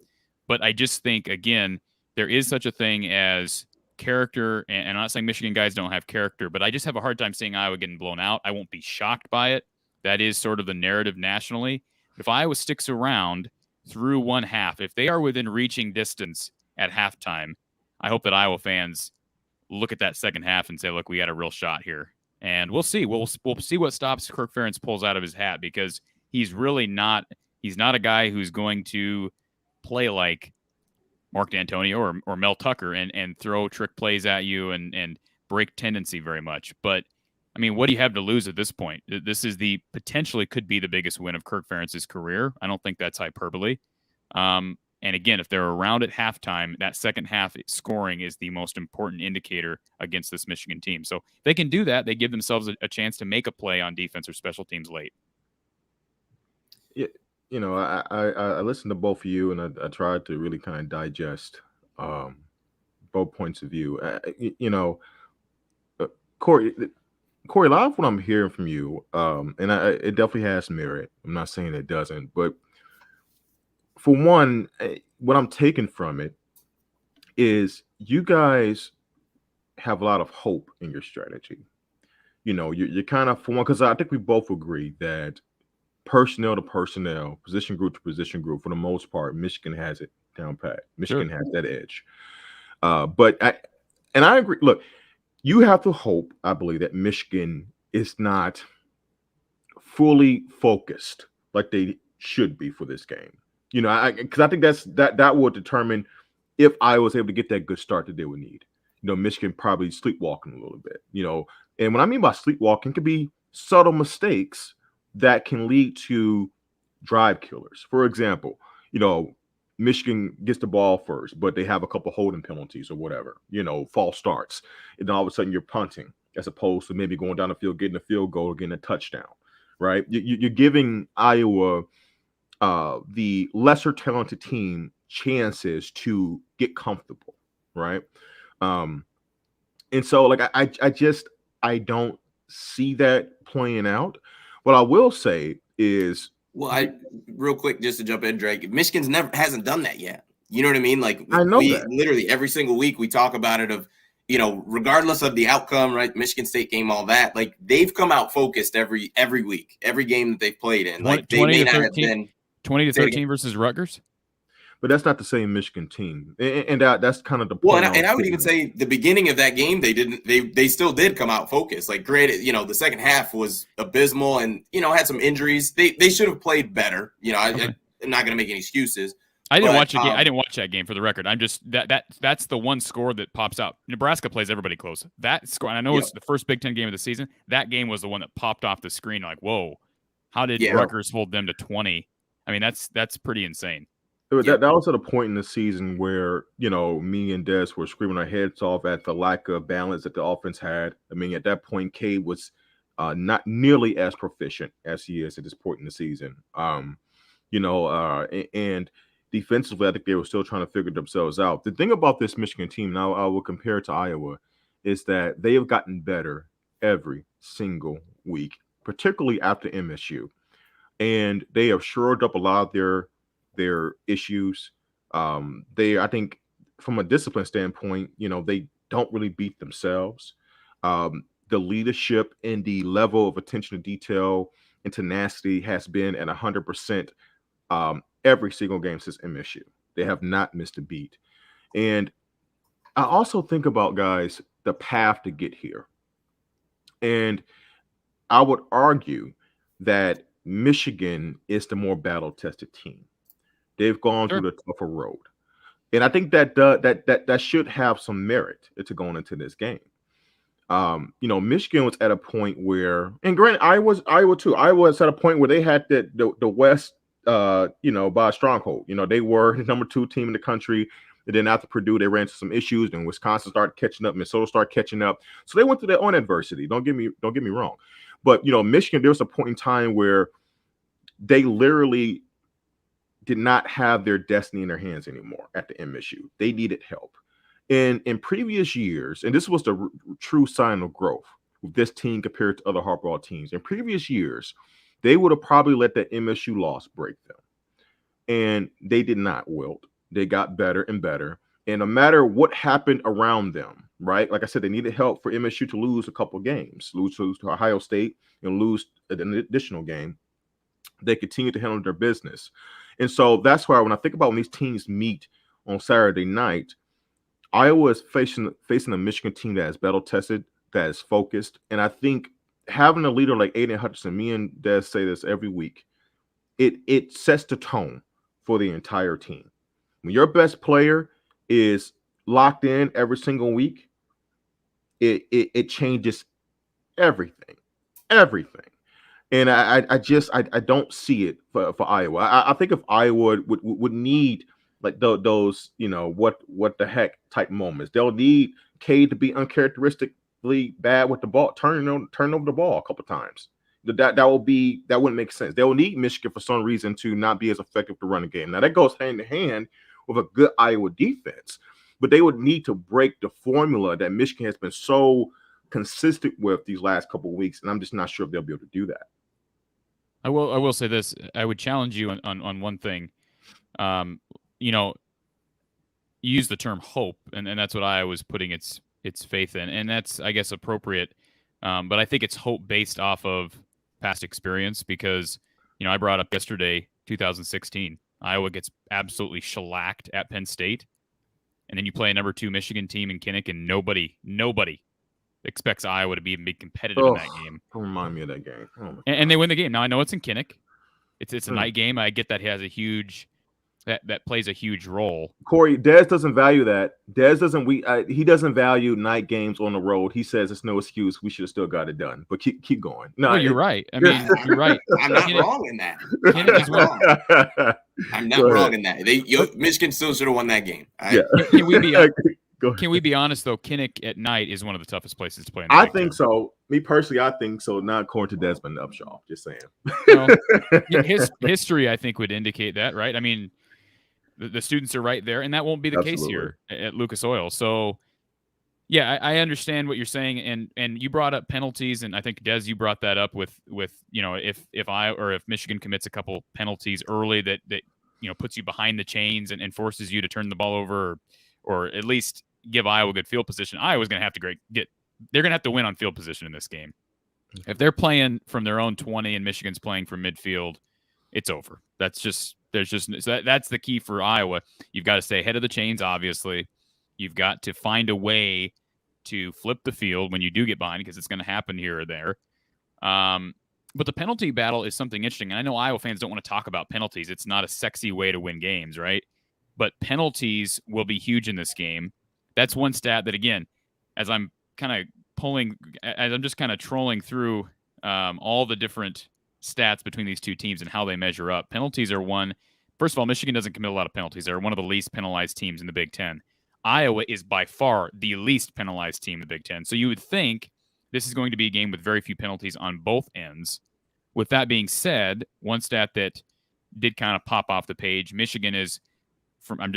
But I just think, again, there is such a thing as character, and I'm not saying Michigan guys don't have character, but I just have a hard time seeing Iowa getting blown out. I won't be shocked by it. That is sort of the narrative nationally. If Iowa sticks around through one half, if they are within reaching distance at halftime, I hope that Iowa fans look at that second half and say, look, we got a real shot here. And we'll see. We'll see what stops Kirk Ferentz pulls out of his hat because he's not a guy who's going to play like Mark D'Antonio or Mel Tucker and throw trick plays at you and break tendency very much. But, I mean, what do you have to lose at this point? This is potentially could be the biggest win of Kirk Ferentz's career. I don't think that's hyperbole. And again, if they're around at halftime, that second half scoring is the most important indicator against this Michigan team. So if they can do that, they give themselves a chance to make a play on defense or special teams late. Yeah, I listened to both of you, and I tried to really kind of digest both points of view. Corey, a lot of what I'm hearing from you, and it definitely has merit. I'm not saying it doesn't, but for one, what I'm taking from it is you guys have a lot of hope in your strategy. You're kind of, for one, because I think we both agree that personnel to personnel, position group to position group, for the most part, Michigan has it down pat. Michigan has that edge. But I agree. Look, you have to hope, I believe, that Michigan is not fully focused like they should be for this game. Because I think that will determine if Iowa was able to get that good start that they would need. Michigan probably sleepwalking a little bit. And what I mean by sleepwalking, it could be subtle mistakes that can lead to drive killers. For example, Michigan gets the ball first, but they have a couple holding penalties or whatever. False starts, and then all of a sudden you're punting as opposed to maybe going down the field, getting a field goal, or getting a touchdown. Right? You're giving Iowa the lesser talented team chances to get comfortable, right? And so, like, I don't see that playing out. What I will say is, Well, real quick, just to jump in, Drake, Michigan's hasn't done that yet. You know what I mean? Like, I know we that. literally every single week we talk about it of, regardless of the outcome, right? Michigan State game, all that, like they've come out focused every week, every game that they've played in. Like they may not have been 20-13 versus Rutgers. but that's not the same Michigan team, and that's kind of the point. Well, and I would even say the beginning of that game, they still did come out focused. Like, granted, the second half was abysmal and, had some injuries. They should have played better. I'm not going to make any excuses. I didn't watch the game. I didn't watch that game for the record. I'm just that's the one score that pops out. Nebraska plays everybody close. That score, and I know it's the first Big Ten game of the season. That game was the one that popped off the screen. Like, whoa, how did Rutgers hold them to 20? I mean, that's pretty insane. That was at a point in the season where, me and Des were screaming our heads off at the lack of balance that the offense had. I mean, at that point, Cade was not nearly as proficient as he is at this point in the season. And defensively, I think they were still trying to figure themselves out. The thing about this Michigan team, now I will compare it to Iowa, is that they have gotten better every single week, particularly after MSU. And they have shored up a lot of their issues. I think from a discipline standpoint, they don't really beat themselves. The leadership and the level of attention to detail and tenacity has been at 100% every single game since MSU. They have not missed a beat. And I also think about, guys, the path to get here. And I would argue that Michigan is the more battle-tested team. They've gone through the tougher road, and I think that should have some merit to going into this game. Michigan was at a point where, and granted, Iowa too. Iowa was at a point where they had the West, by a stronghold. They were the number 2 team in the country. And then after Purdue, they ran into some issues, and Wisconsin started catching up, Minnesota started catching up. So they went through their own adversity. Don't get me wrong, but Michigan, there was a point in time where they literally did not have their destiny in their hands anymore at the MSU. They needed help. And in previous years, and this was the true sign of growth with this team compared to other hardball teams. In previous years, they would have probably let that MSU loss break them. And they did not, Wilt. They got better and better. And no matter what happened around them, right? Like I said, they needed help for MSU to lose a couple of games, lose to Ohio State and lose an additional game. They continue to handle their business. And so that's why when I think about when these teams meet on Saturday night, Iowa is facing a Michigan team that is battle-tested, that is focused. And I think having a leader like Aiden Hutchinson, me and Des say this every week, it sets the tone for the entire team. When your best player is locked in every single week, it changes everything. And I don't see it for Iowa. I think if Iowa would need like those, what the heck type moments, they'll need Cade to be uncharacteristically bad with the ball, turn over the ball a couple times. That wouldn't make sense. They'll need Michigan for some reason to not be as effective to run a game. Now that goes hand in hand with a good Iowa defense, but they would need to break the formula that Michigan has been so consistent with these last couple of weeks, and I'm just not sure if they'll be able to do that. I will say this. I would challenge you on one thing. You use the term hope, and that's what I was putting its faith in, and that's, I guess, appropriate. But I think it's hope based off of past experience because, I brought up yesterday, 2016. Iowa gets absolutely shellacked at Penn State, and then you play a number 2 Michigan team in Kinnick, and nobody expects Iowa to be competitive in that game. Don't remind me of that game. And they win the game. Now I know it's in Kinnick. It's a night game. I get that he has a huge that plays a huge role. Corey, Des doesn't value that. He doesn't value night games on the road. He says it's no excuse. We should have still got it done. But keep going. No, you're right. I mean, you're right. I'm not wrong in that. I'm not wrong in that. Michigan still should have won that game. Can we be honest though? Kinnick at night is one of the toughest places to play. I think so. Me personally, I think so. Not according to Desmond Upshaw. Just saying. His history, I think, would indicate that, right? I mean, the students are right there, and that won't be the case here at Lucas Oil. So Yeah, I understand what you're saying, and you brought up penalties, and I think Des, you brought that up with if Michigan commits a couple penalties early that puts you behind the chains and forces you to turn the ball over, or at least give Iowa good field position. Iowa's going to have to they're going to have to win on field position in this game. If they're playing from their own 20 and Michigan's playing from midfield, it's over. That's the key for Iowa. You've got to stay ahead of the chains, obviously. You've got to find a way to flip the field when you do get behind, because it's going to happen here or there. But the penalty battle is something interesting. And I know Iowa fans don't want to talk about penalties. It's not a sexy way to win games, right? But penalties will be huge in this game. That's one stat that, again, as I'm just kind of trolling through all the different stats between these two teams and how they measure up. Penalties are one. First of all, Michigan doesn't commit a lot of penalties. They're one of the least penalized teams in the Big Ten. Iowa is by far the least penalized team in the Big Ten. So you would think this is going to be a game with very few penalties on both ends. With that being said, one stat that did kind of pop off the page, Michigan is, from a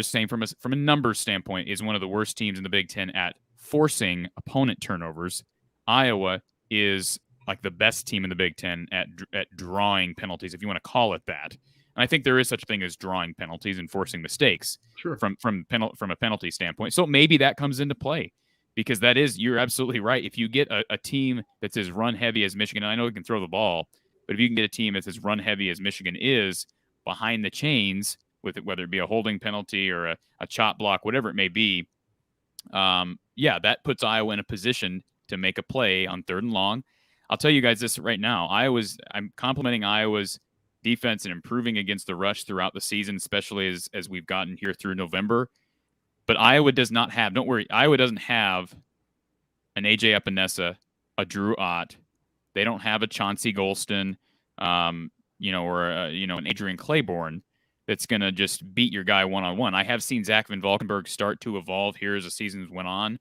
numbers standpoint, is one of the worst teams in the Big Ten at forcing opponent turnovers. Iowa is like the best team in the Big Ten at drawing penalties, if you want to call it that. And I think there is such a thing as drawing penalties and forcing mistakes from a penalty standpoint. So maybe that comes into play, because you're absolutely right. If you get a team that's as run heavy as Michigan, and I know it can throw the ball, but if you can get a team that's as run heavy as Michigan is behind the chains, with it, whether it be a holding penalty or a chop block, whatever it may be, that puts Iowa in a position to make a play on 3rd and long. I'll tell you guys this right now. I'm complimenting Iowa's defense and improving against the rush throughout the season, especially as we've gotten here through November. But Iowa doesn't have an AJ Epinesa, a Drew Ott. They don't have a Chauncey Golston, or an Adrian Claiborne that's going to just beat your guy one-on-one. I have seen Zach Van Valkenburg start to evolve here as the seasons went on,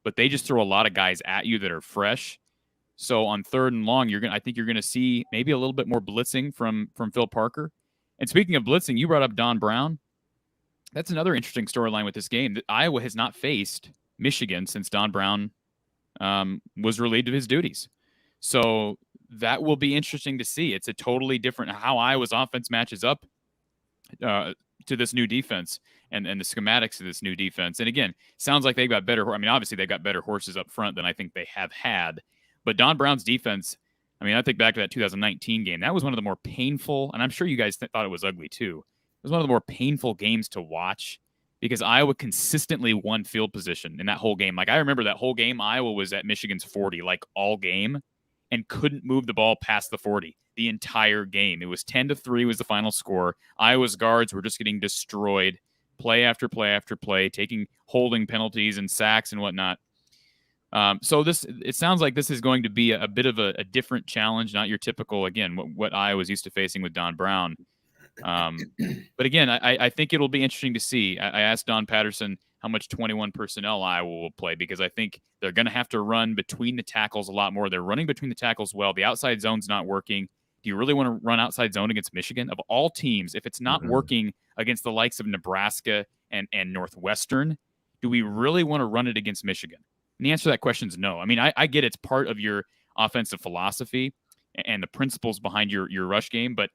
but they just throw a lot of guys at you that are fresh. So on 3rd and long, I think you're going to see maybe a little bit more blitzing from Phil Parker. And speaking of blitzing, you brought up Don Brown. That's another interesting storyline with this game. That Iowa has not faced Michigan since Don Brown was relieved of his duties. So that will be interesting to see. It's a totally different how Iowa's offense matches up to this new defense and the schematics of this new defense. And again, sounds like they've got better. I mean, obviously they've got better horses up front than I think they have had. But Don Brown's defense, I mean, I think back to that 2019 game. That was one of the more painful, and I'm sure you guys thought it was ugly too. It was one of the more painful games to watch because Iowa consistently won field position in that whole game. Like, I remember that whole game, Iowa was at Michigan's 40, like all game, and couldn't move the ball past the 40 the entire game. It was 10-3 was the final score. Iowa's guards were just getting destroyed play after play after play, taking holding penalties and sacks and whatnot. So it sounds like this is going to be a bit of a different challenge, not your typical, again, what Iowa's used to facing with Don Brown. But again, I think it'll be interesting to see. I asked Don Patterson how much 21 personnel Iowa will play, because I think they're going to have to run between the tackles a lot more. They're running between the tackles well. The outside zone's not working. Do you really want to run outside zone against Michigan? Of all teams, if it's not working against the likes of Nebraska and Northwestern, do we really want to run it against Michigan? And the answer to that question is no. I mean, I get it's part of your offensive philosophy and the principles behind your rush game, but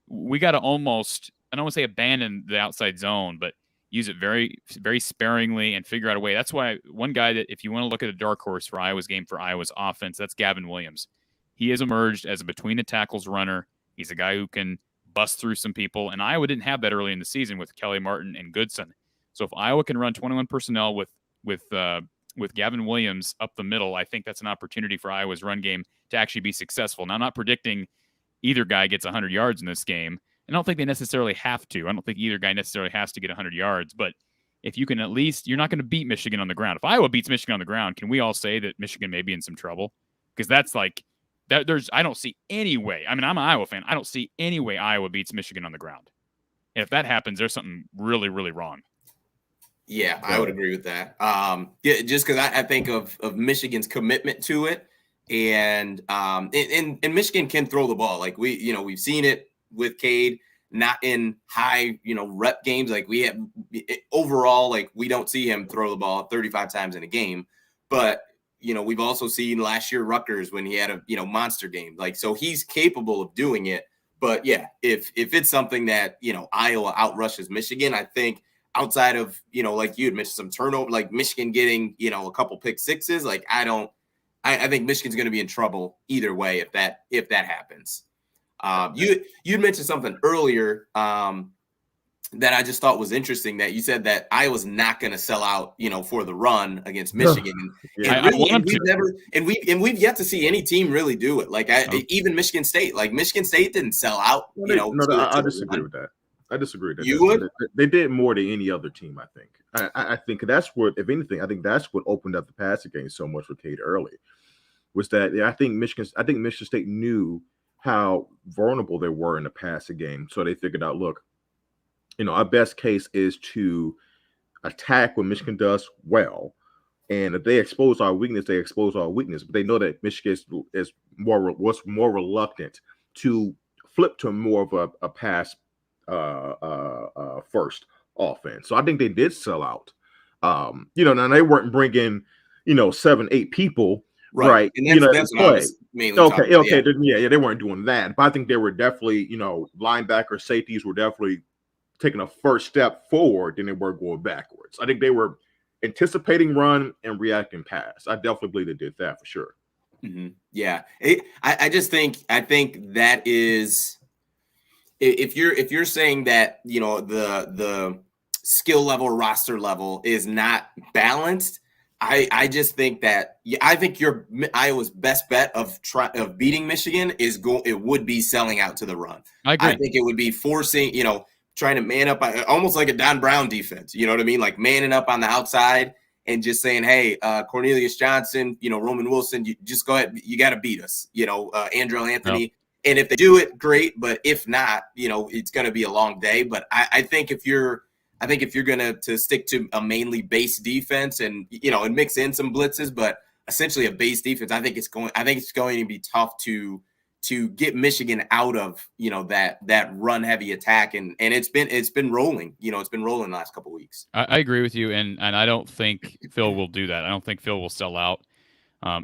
we got to almost, I don't want to say abandon the outside zone, but use it very, very sparingly and figure out a way. That's why one guy that, if you want to look at a dark horse for Iowa's game, for Iowa's offense, that's Gavin Williams. He has emerged as a between the tackles runner. He's a guy who can bust through some people, and Iowa didn't have that early in the season with Kelly Martin and Goodson. So if Iowa can run 21 personnel with Gavin Williams up the middle, I think that's an opportunity for Iowa's run game to actually be successful. Now, I'm not predicting either guy gets 100 yards in this game. I don't think they necessarily have to. I don't think either guy necessarily has to get 100 yards. But if you can at least, you're not going to beat Michigan on the ground. If Iowa beats Michigan on the ground, can we all say that Michigan may be in some trouble? Because that's like, I don't see any way. I mean, I'm an Iowa fan. I don't see any way Iowa beats Michigan on the ground. And if that happens, there's something really, really wrong. Yeah, I would agree with that. Just because I think of Michigan's commitment to it, and Michigan can throw the ball. Like we've seen it with Cade. not in high, rep games. Like we have overall, like we don't see him throw the ball 35 times in a game, but we've also seen last year Rutgers when he had a, monster game. Like, so he's capable of doing it. But yeah, if it's something that, Iowa outrushes Michigan, I think outside of, like you had mentioned some turnover, like Michigan getting, a couple pick sixes, like I think Michigan's going to be in trouble either way if that happens. You'd mentioned something earlier that I just thought was interesting, that you said that Iowa's not going to sell out, for the run against Michigan. We've yet to see any team really do it. Like even Michigan State, didn't sell out. I disagree with that. I disagree. You would? They did more than any other team, I think. I think that's what, if anything, I think that's what opened up the passing game so much for Cade Early, was that I think Michigan State knew how vulnerable they were in the passing game. So they figured out, look, our best case is to attack what Michigan does well. And if they expose our weakness, they expose our weakness. But they know that Michigan was more reluctant to flip to more of a pass first offense. So I think they did sell out. Now they weren't bringing, 7-8 people. Right. And that's what I was mainly talking about. Yeah, they weren't doing that. But I think they were definitely, linebacker, safeties were definitely taking a first step forward than they were going backwards. I think they were anticipating run and reacting pass. I definitely believe they did that for sure. Mm-hmm. Yeah. I think that is, if you're saying that, the skill level, roster level is not balanced, I just think that your Iowa's best bet of beating Michigan it would be selling out to the run. I agree. I think it would be forcing, trying to man up, almost like a Don Brown defense. You know what I mean? Like manning up on the outside and just saying, hey, Cornelius Johnson, Roman Wilson, you just go ahead. You got to beat us, Andrew Anthony. Yep. And if they do it, great. But if not, it's going to be a long day. But I think if you're going to stick to a mainly base defense and, and mix in some blitzes, but essentially a base defense, I think it's going to be tough to get Michigan out of, that run heavy attack. And it's been rolling, it's been rolling the last couple of weeks. I agree with you. And I don't think Phil will do that. I don't think Phil will sell out.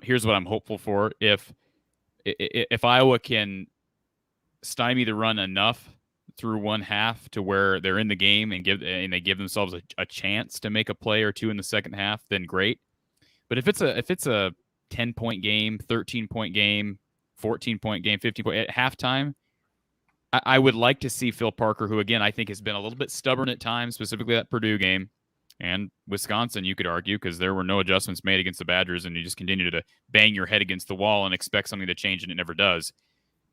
Here's what I'm hopeful for. If Iowa can stymie the run enough through one half to where they're in the game and they give themselves a chance to make a play or two in the second half, then great. But if it's a 10-point game, 13-point game, 14-point game, 15-point at halftime, I would like to see Phil Parker, who again I think has been a little bit stubborn at times, specifically that Purdue game and Wisconsin, you could argue, because there were no adjustments made against the Badgers, and you just continue to bang your head against the wall and expect something to change, and it never does.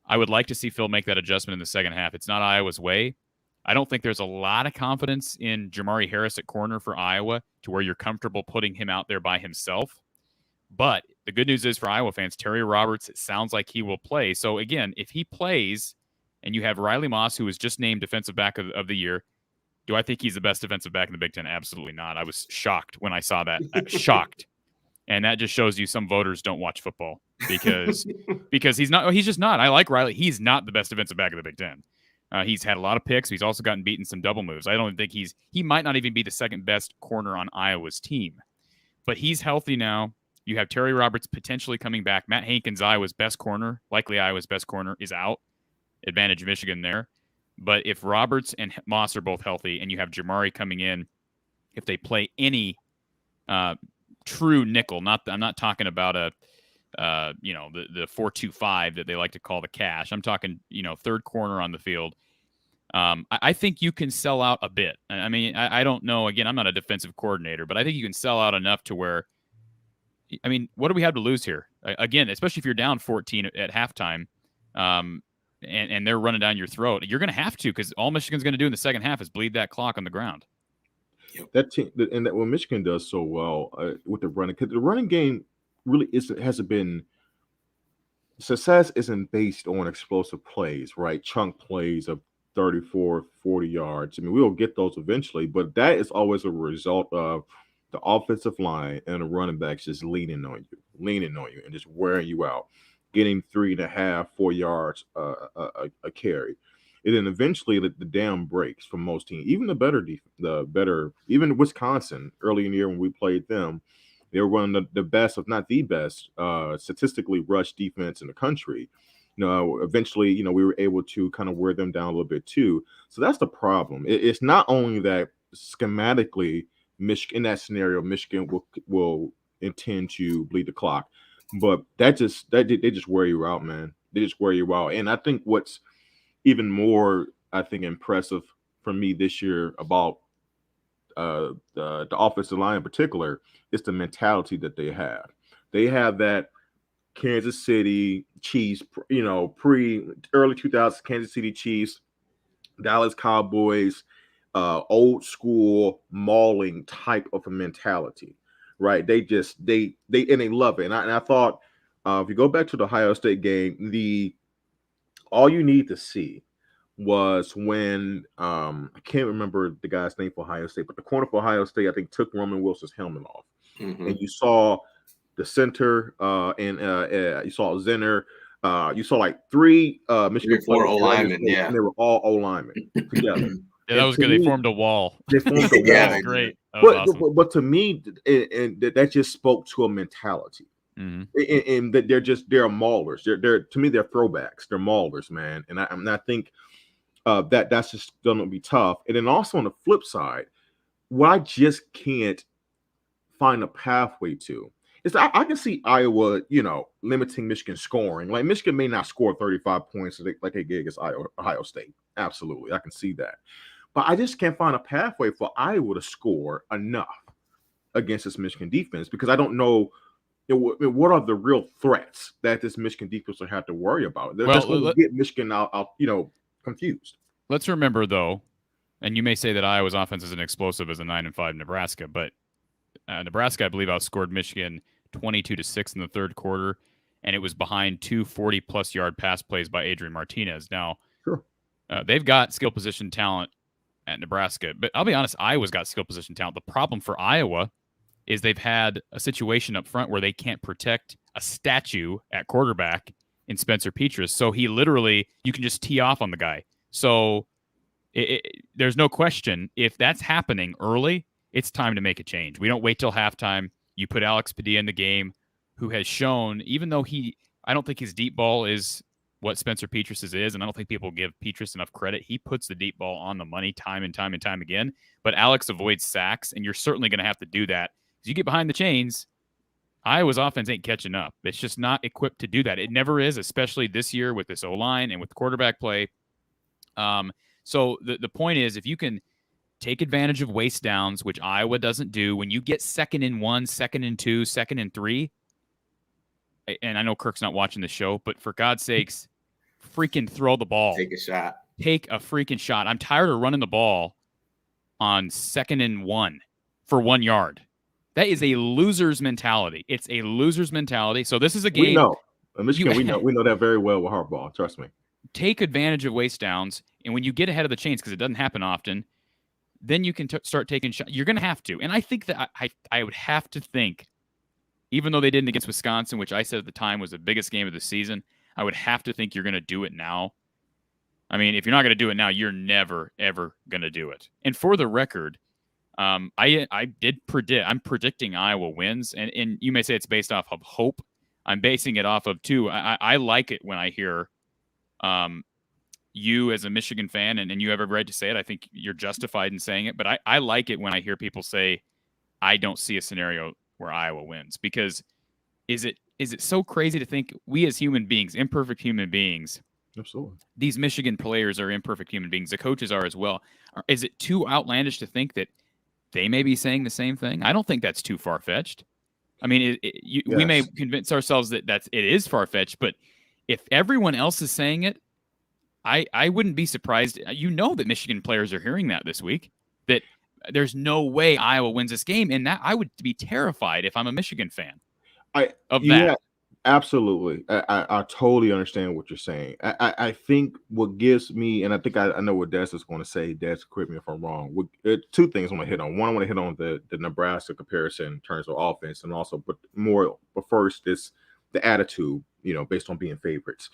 I would like to see Phil make that adjustment in the second half. It's not Iowa's way. I don't think there's a lot of confidence in Jamari Harris at corner for Iowa to where you're comfortable putting him out there by himself. But the good news is for Iowa fans, Terry Roberts, it sounds like he will play. So again, if he plays and you have Riley Moss, who was just named defensive back of the year, do I think he's the best defensive back in the Big Ten? Absolutely not. I was shocked when I saw that. Shocked. And that just shows you some voters don't watch football because he's just not. I like Riley. He's not the best defensive back of the Big Ten. He's had a lot of picks. He's also gotten beaten some double moves. I don't think he might not even be the second best corner on Iowa's team, but he's healthy now. You have Terry Roberts potentially coming back. Matt Hankins, Iowa's best corner, likely Iowa's best corner, is out. Advantage Michigan there. But if Roberts and Moss are both healthy and you have Jamari coming in, if they play any true nickel, I'm not talking about the 4-2-5 that they like to call the cash. I'm talking, third corner on the field. I think you can sell out a bit. I mean, I don't know. Again, I'm not a defensive coordinator, but I think you can sell out enough to where, I mean, what do we have to lose here? Again, especially if you're down 14 at halftime, and they're running down your throat, you're going to have to, because all Michigan's going to do in the second half is bleed that clock on the ground. That team, and that what Michigan does so well with the running, because the running game really hasn't been. Success isn't based on explosive plays, right? Chunk plays of 34, 40 yards. I mean, we'll get those eventually, but that is always a result of the offensive line and the running backs just leaning on you and just wearing you out, getting 3.5, 4 yards a carry. And then eventually the dam breaks for most teams. Even even Wisconsin early in the year when we played them, they were one of the best, if not the best, statistically rush defense in the country. Eventually, we were able to kind of wear them down a little bit too. So that's the problem. It's not only that schematically, Michigan in that scenario, Michigan will intend to bleed the clock, but they just wear you out, man. They just wear you out. And I think what's even more, impressive for me this year about the offensive line in particular is the mentality that they have. They have that Kansas City Chiefs, early 2000s Kansas City Chiefs, Dallas Cowboys, old school mauling type of a mentality, right? They love it. And I thought, if you go back to the Ohio State game, all you need to see was when I can't remember the guy's name for Ohio State, but the corner for Ohio State, I think, took Roman Wilson's helmet off, and you saw the center, and you saw Zenner. You saw like three Michigan 4 O linemen, yeah, and they were all O linemen together. Yeah, that was good. They formed a wall. They formed a wall. Yeah, That was great. That was awesome. But to me, and that just spoke to a mentality. And that they're maulers. To me, they're throwbacks. They're maulers, man. And I think that's just gonna be tough. And then also on the flip side, what I just can't find a pathway to is I can see Iowa, limiting Michigan scoring. Like Michigan may not score 35 points like they did against Ohio State. Absolutely, I can see that. But I just can't find a pathway for Iowa to score enough against this Michigan defense, because I don't know, what are the real threats that this Michigan defense will have to worry about. They're just going to get Michigan out, confused. Let's remember, though, and you may say that Iowa's offense isn't explosive as a 9-5 Nebraska, but Nebraska, I believe, outscored Michigan 22-6 in the third quarter, and it was behind 2 40-plus yard pass plays by Adrian Martinez. Now, sure, they've got skill position talent at Nebraska, but I'll be honest, Iowa's got skill position talent. The problem for Iowa is they've had a situation up front where they can't protect a statue at quarterback in Spencer Petras. So he literally, you can just tee off on the guy. So there's no question, if that's happening early, it's time to make a change. We don't wait till halftime. You put Alex Padilla in the game, who has shown, even though I don't think his deep ball is what Spencer Petras is, and I don't think people give Petras enough credit. He puts the deep ball on the money time and time and time again. But Alex avoids sacks, and you're certainly going to have to do that. As you get behind the chains, Iowa's offense ain't catching up. It's just not equipped to do that. It never is, especially this year with this O-line and with quarterback play. So the point is, if you can take advantage of waste downs, which Iowa doesn't do, when you get 2nd and 1, 2nd and 2, 2nd and 3, and I know Kirk's not watching the show, but for God's sakes, freaking throw the ball. Take a shot. Take a freaking shot. I'm tired of running the ball on 2nd and 1 for 1 yard. That is a loser's mentality. It's a loser's mentality. So this is a game. We know. Michigan, we know that very well with Harbaugh. Trust me. Take advantage of waste downs, and when you get ahead of the chains, because it doesn't happen often, then you can start taking shots. You're going to have to. And I think that I would have to think, even though they didn't against Wisconsin, which I said at the time was the biggest game of the season, I would have to think you're going to do it now. I mean, if you're not going to do it now, you're never, ever going to do it. And for the record, I did predict. I'm predicting Iowa wins, and you may say it's based off of hope. I'm basing it off of too. I like it when I hear you as a Michigan fan, and you have every right to say it. I think you're justified in saying it, but I like it when I hear people say, I don't see a scenario where Iowa wins, because is it so crazy to think we as human beings, imperfect human beings, absolutely, these Michigan players are imperfect human beings. The coaches are as well. Is it too outlandish to think that they may be saying the same thing? I don't think that's too far-fetched. I mean, yes, we may convince ourselves that it is far-fetched, but if everyone else is saying it, I wouldn't be surprised. You know that Michigan players are hearing that this week, that there's no way Iowa wins this game, and that I would be terrified if I'm a Michigan fan of that. Absolutely. I totally understand what you're saying. I think what gives me, and I think I know what Des is going to say. Des, correct me if I'm wrong. Two things I want to hit on. One, I want to hit on the Nebraska comparison in terms of offense, and also, but first is the attitude, based on being favorites.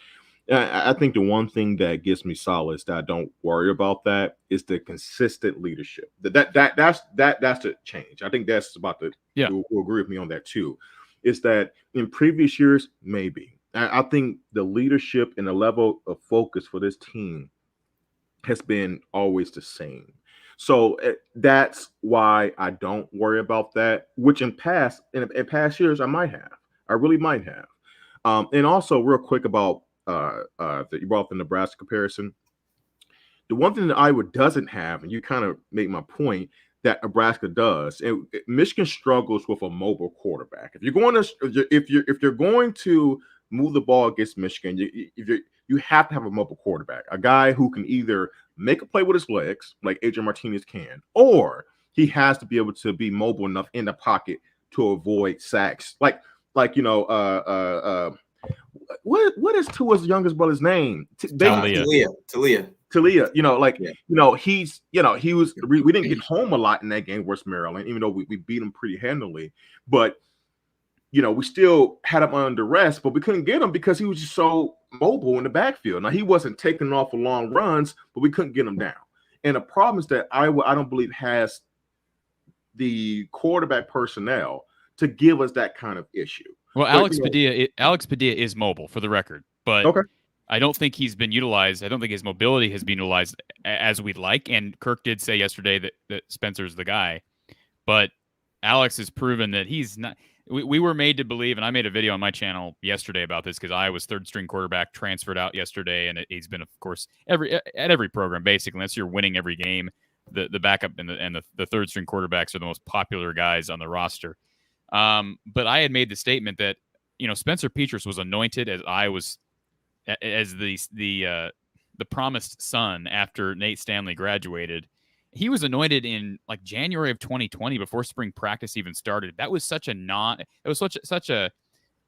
I think the one thing that gives me solace that I don't worry about that is the consistent leadership. That's the change. I think that's about to will agree with me on that too. Is that in previous years, maybe. I think the leadership and the level of focus for this team has been always the same. So that's why I don't worry about that, which in past years I really might have. And also real quick about that you brought up the Nebraska comparison. The one thing that Iowa doesn't have, and you kind of make my point, that Nebraska does, and Michigan struggles with a mobile quarterback. If you're going to move the ball against Michigan, you have to have a mobile quarterback, a guy who can either make a play with his legs, like Adrian Martinez can, or he has to be able to be mobile enough in the pocket to avoid sacks. Like what is Tua's youngest brother's name? Talia, we didn't get home a lot in that game versus Maryland, even though we beat them pretty handily. But we still had him under rest, but we couldn't get him because he was just so mobile in the backfield. Now he wasn't taking off for long runs, but we couldn't get him down. And the problem is that Iowa, I don't believe, has the quarterback personnel to give us that kind of issue. Well, Alex Padilla is mobile, for the record, but okay. I don't think he's been utilized. I don't think his mobility has been utilized as we'd like. And Kirk did say yesterday that Spencer's the guy, but Alex has proven that he's not. We were made to believe, and I made a video on my channel yesterday about this because Iowa's third-string quarterback transferred out yesterday, and he's been, of course, at every program basically. Unless you're winning every game, the backup and the third-string quarterbacks are the most popular guys on the roster. But I had made the statement that Spencer Petras was anointed as the promised son after Nate Stanley graduated. He was anointed in like January of 2020 before spring practice even started. That was such a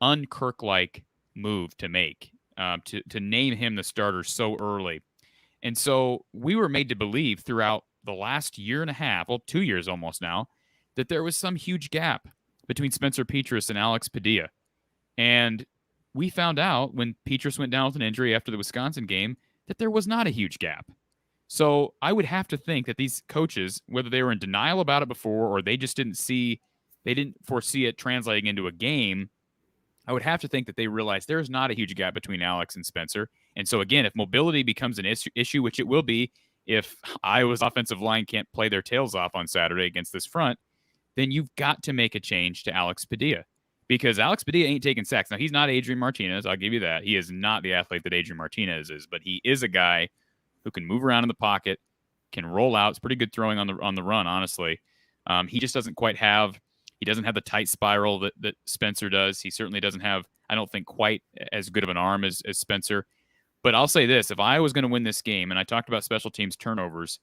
un-Kirk-like move to make, to name him the starter so early. And so we were made to believe throughout the last year and a half, 2 years almost now, that there was some huge gap between Spencer Petras and Alex Padilla. And we found out when Petras went down with an injury after the Wisconsin game that there was not a huge gap. So I would have to think that these coaches, whether they were in denial about it before or they just didn't foresee it translating into a game, I would have to think that they realized there is not a huge gap between Alex and Spencer. And so again, if mobility becomes an issue, which it will be if Iowa's offensive line can't play their tails off on Saturday against this front, then you've got to make a change to Alex Padilla. Because Alex Padilla ain't taking sacks. Now, he's not Adrian Martinez. I'll give you that. He is not the athlete that Adrian Martinez is, but he is a guy who can move around in the pocket, can roll out. It's pretty good throwing on the run, honestly. He just doesn't have the tight spiral that Spencer does. He certainly doesn't have, I don't think, quite as good of an arm as Spencer. But I'll say this, if I was going to win this game, and I talked about special teams turnovers,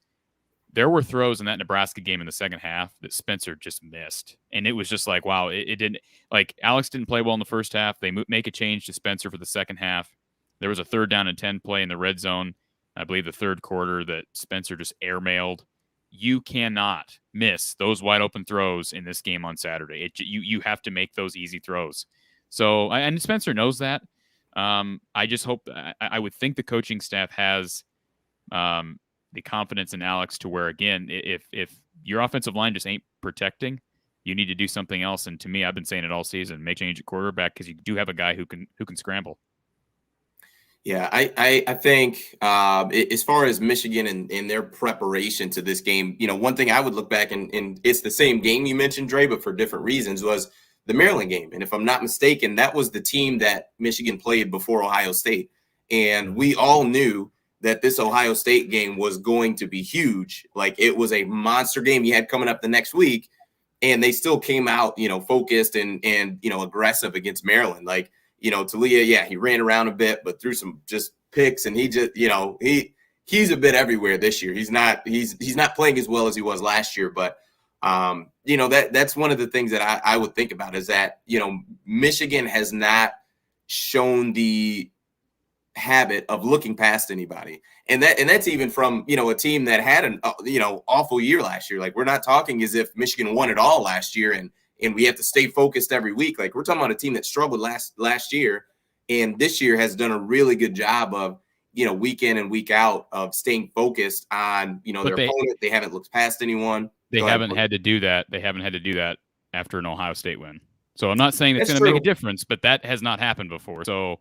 there were throws in that Nebraska game in the second half that Spencer just missed. And it was just like, wow, it didn't, like Alex didn't play well in the first half. They make a change to Spencer for the second half. There was a 3rd down and 10 play in the red zone, I believe the third quarter, that Spencer just airmailed. You cannot miss those wide open throws in this game on Saturday. You have to make those easy throws. So, and Spencer knows that. I just hope, I would think the coaching staff has the confidence in Alex to where, again, if your offensive line just ain't protecting, you need to do something else. And to me, I've been saying it all season, make change at quarterback because you do have a guy who can scramble. Yeah, I think as far as Michigan and their preparation to this game, one thing I would look back and it's the same game you mentioned, Dre, but for different reasons, was the Maryland game. And if I'm not mistaken, that was the team that Michigan played before Ohio State. And we all knew that this Ohio State game was going to be huge. Like, it was a monster game you had coming up the next week, and they still came out, focused and aggressive against Maryland. Like, Talia, yeah, he ran around a bit, but threw some just picks, and he just, he's a bit everywhere this year. He's not playing as well as he was last year, but that's one of the things that I would think about is that, Michigan has not shown the habit of looking past anybody. And that's even from, a team that had an, awful year last year. Like, we're not talking as if Michigan won it all last year and we have to stay focused every week. Like, we're talking about a team that struggled last year and this year has done a really good job of, week in and week out of staying focused on, their opponent. They haven't looked past anyone. They haven't had to do that. They haven't had to do that after an Ohio State win. So I'm not saying it's going to make a difference, but that has not happened before. So,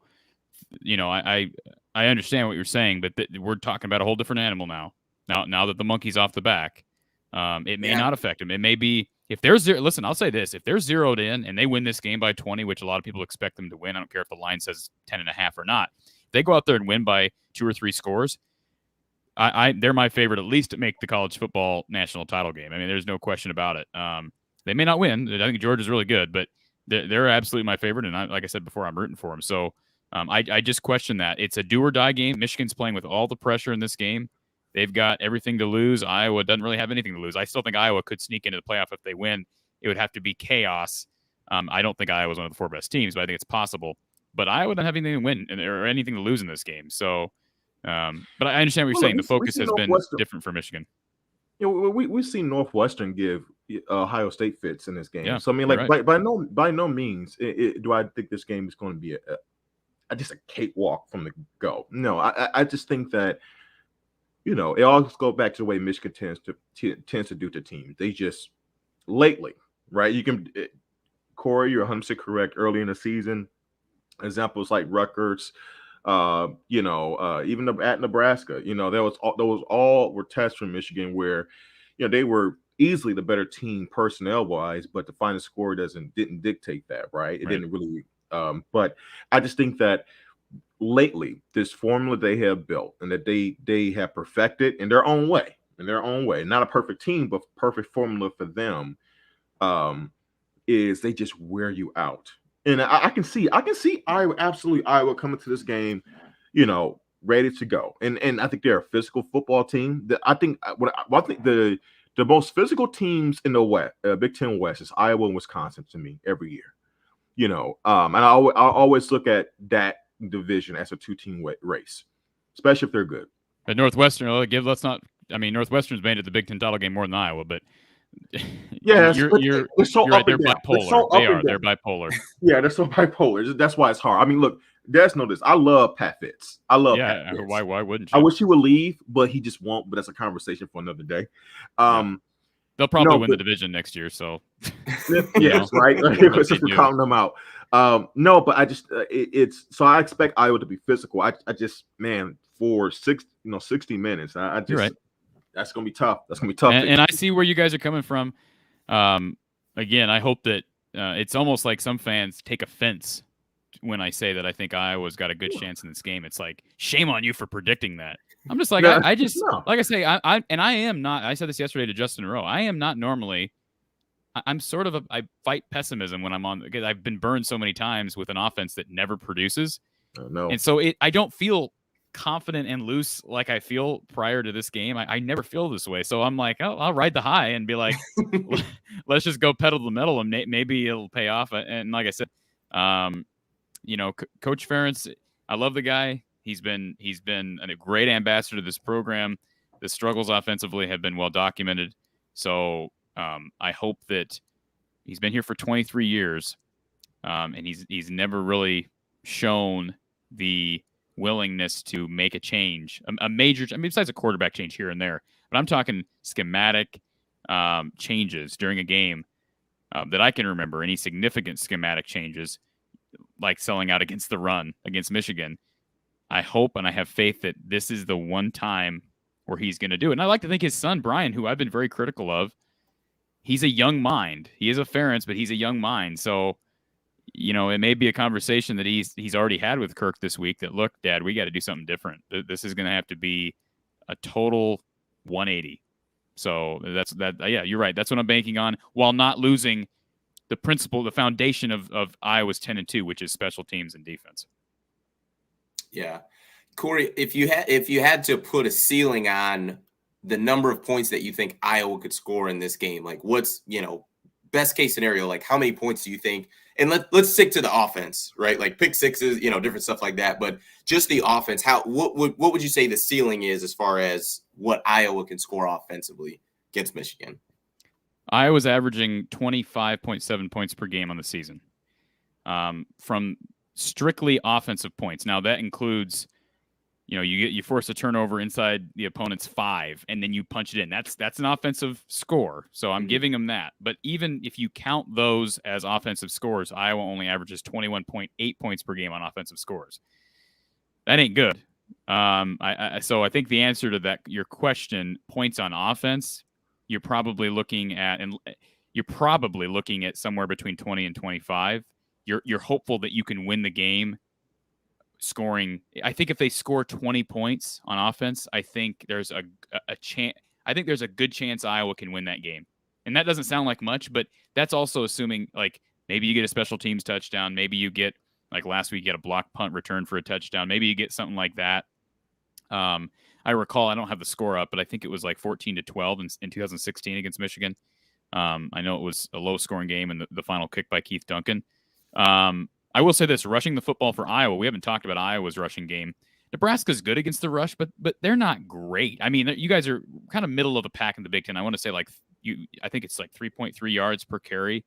I understand what you're saying, but we're talking about a whole different animal now. Now that the monkey's off the back, it may not affect them. It may be if they're listen, I'll say this: if they're zeroed in and they win this game by 20, which a lot of people expect them to win, I don't care if the line says 10.5 or not. If they go out there and win by 2 or 3 scores, they're my favorite, at least to make the college football national title game. I mean, there's no question about it. They may not win. I think Georgia's really good, but they're absolutely my favorite. And like I said before, I'm rooting for them. So I just question that. It's a do or die game. Michigan's playing with all the pressure in this game. They've got everything to lose. Iowa doesn't really have anything to lose. I still think Iowa could sneak into the playoff if they win. It would have to be chaos. I don't think Iowa's one of the 4 best teams, but I think it's possible. But Iowa doesn't have anything to win or anything to lose in this game. So, but I understand what you're saying. The focus has been different for Michigan. We've seen Northwestern give Ohio State fits in this game. Yeah, so I mean, like by no means do I think this game is going to be just a cakewalk from the go. No, I just think that it all goes back to the way Michigan tends to do to teams. They just lately, right? You can, Corey, you're 100% correct. Early in the season, examples like Rutgers, even at Nebraska, those all were tests from Michigan where, they were easily the better team personnel wise, but the final score didn't dictate that, right? It didn't really. But I just think that lately, this formula they have built and that they have perfected in their own way, not a perfect team, but perfect formula for them, is they just wear you out. And I can see Iowa coming to this game, ready to go. And I think they're a physical football team. I think the most physical teams in the West, Big Ten West, is Iowa and Wisconsin to me every year. And I always look at that division as a 2-team race, especially if they're good. But Northwestern, Northwestern's made it the Big Ten title game more than Iowa, but yeah, you're right. They're bipolar. They're bipolar. Yeah, they're so bipolar. That's why it's hard. I mean, look, Des know this. I love Pat Fitz. Pat Fitz. Why wouldn't you? I wish he would leave, but he just won't. But that's a conversation for another day. They'll probably win the division next year. So yes, right. Since we're counting them out. No, but I just it's so I expect Iowa to be physical. I just for 60 minutes. I just. You're right. That's gonna be tough. And I see where you guys are coming from. Again, I hope that it's almost like some fans take offense when I say that I think Iowa's got a good chance in this game. It's like, shame on you for predicting that. I'm just like, like I say, I am not. I said this yesterday to Justin Rowe. I am not normally. I'm sort of I fight pessimism when I'm on, because I've been burned so many times with an offense that never produces. No. And so I don't feel confident and loose like I feel prior to this game. I never feel this way. So I'm like, I'll ride the high and be like, let's just go pedal to the metal and maybe it'll pay off. And like I said, Coach Ferentz, I love the guy. He's been a great ambassador to this program. The struggles offensively have been well documented. So I hope that he's been here for 23 years, and he's never really shown the willingness to make a change, a major. Besides a quarterback change here and there, but I'm talking schematic changes during a game that I can remember. Any significant schematic changes, like selling out against the run against Michigan. I hope and I have faith that this is the one time where he's going to do it. And I like to think his son, Brian, who I've been very critical of, he's a young mind. He is a Ferentz, but he's a young mind. So, it may be a conversation that he's already had with Kirk this week that, look, Dad, we got to do something different. This is going to have to be a total 180. So that's that. Yeah, you're right. That's what I'm banking on, while not losing the principle, the foundation of Iowa's 10-2, which is special teams and defense. Yeah. Corey, if you had to put a ceiling on the number of points that you think Iowa could score in this game, like what's, best case scenario, like how many points do you think? And let's stick to the offense, right? Like pick sixes, different stuff like that. But just the offense, what would you say the ceiling is as far as what Iowa can score offensively against Michigan? Iowa's averaging 25.7 points per game on the season. From strictly offensive points. Now that includes, you force a turnover inside the opponent's 5, and then you punch it in. That's an offensive score. So I'm giving them that. But even if you count those as offensive scores, Iowa only averages 21.8 points per game on offensive scores. That ain't good. So I think the answer to that, your question, points on offense, you're probably looking at somewhere between 20 and 25. You're hopeful that you can win the game scoring. I think if they score 20 points on offense, I think there's a chance. I think there's a good chance Iowa can win that game. And that doesn't sound like much, but that's also assuming like maybe you get a special teams touchdown, maybe you get, like last week, you get a block punt return for a touchdown. Maybe you get something like that. I recall, I don't have the score up, but I think it was like 14-12 in 2016 against Michigan. I know it was a low-scoring game, and the final kick by Keith Duncan. I will say this, rushing the football for Iowa, we haven't talked about Iowa's rushing game. Nebraska's good against the rush, but they're not great. I mean, you guys are kind of middle of the pack in the Big Ten. I want to say I think it's like 3.3 yards per carry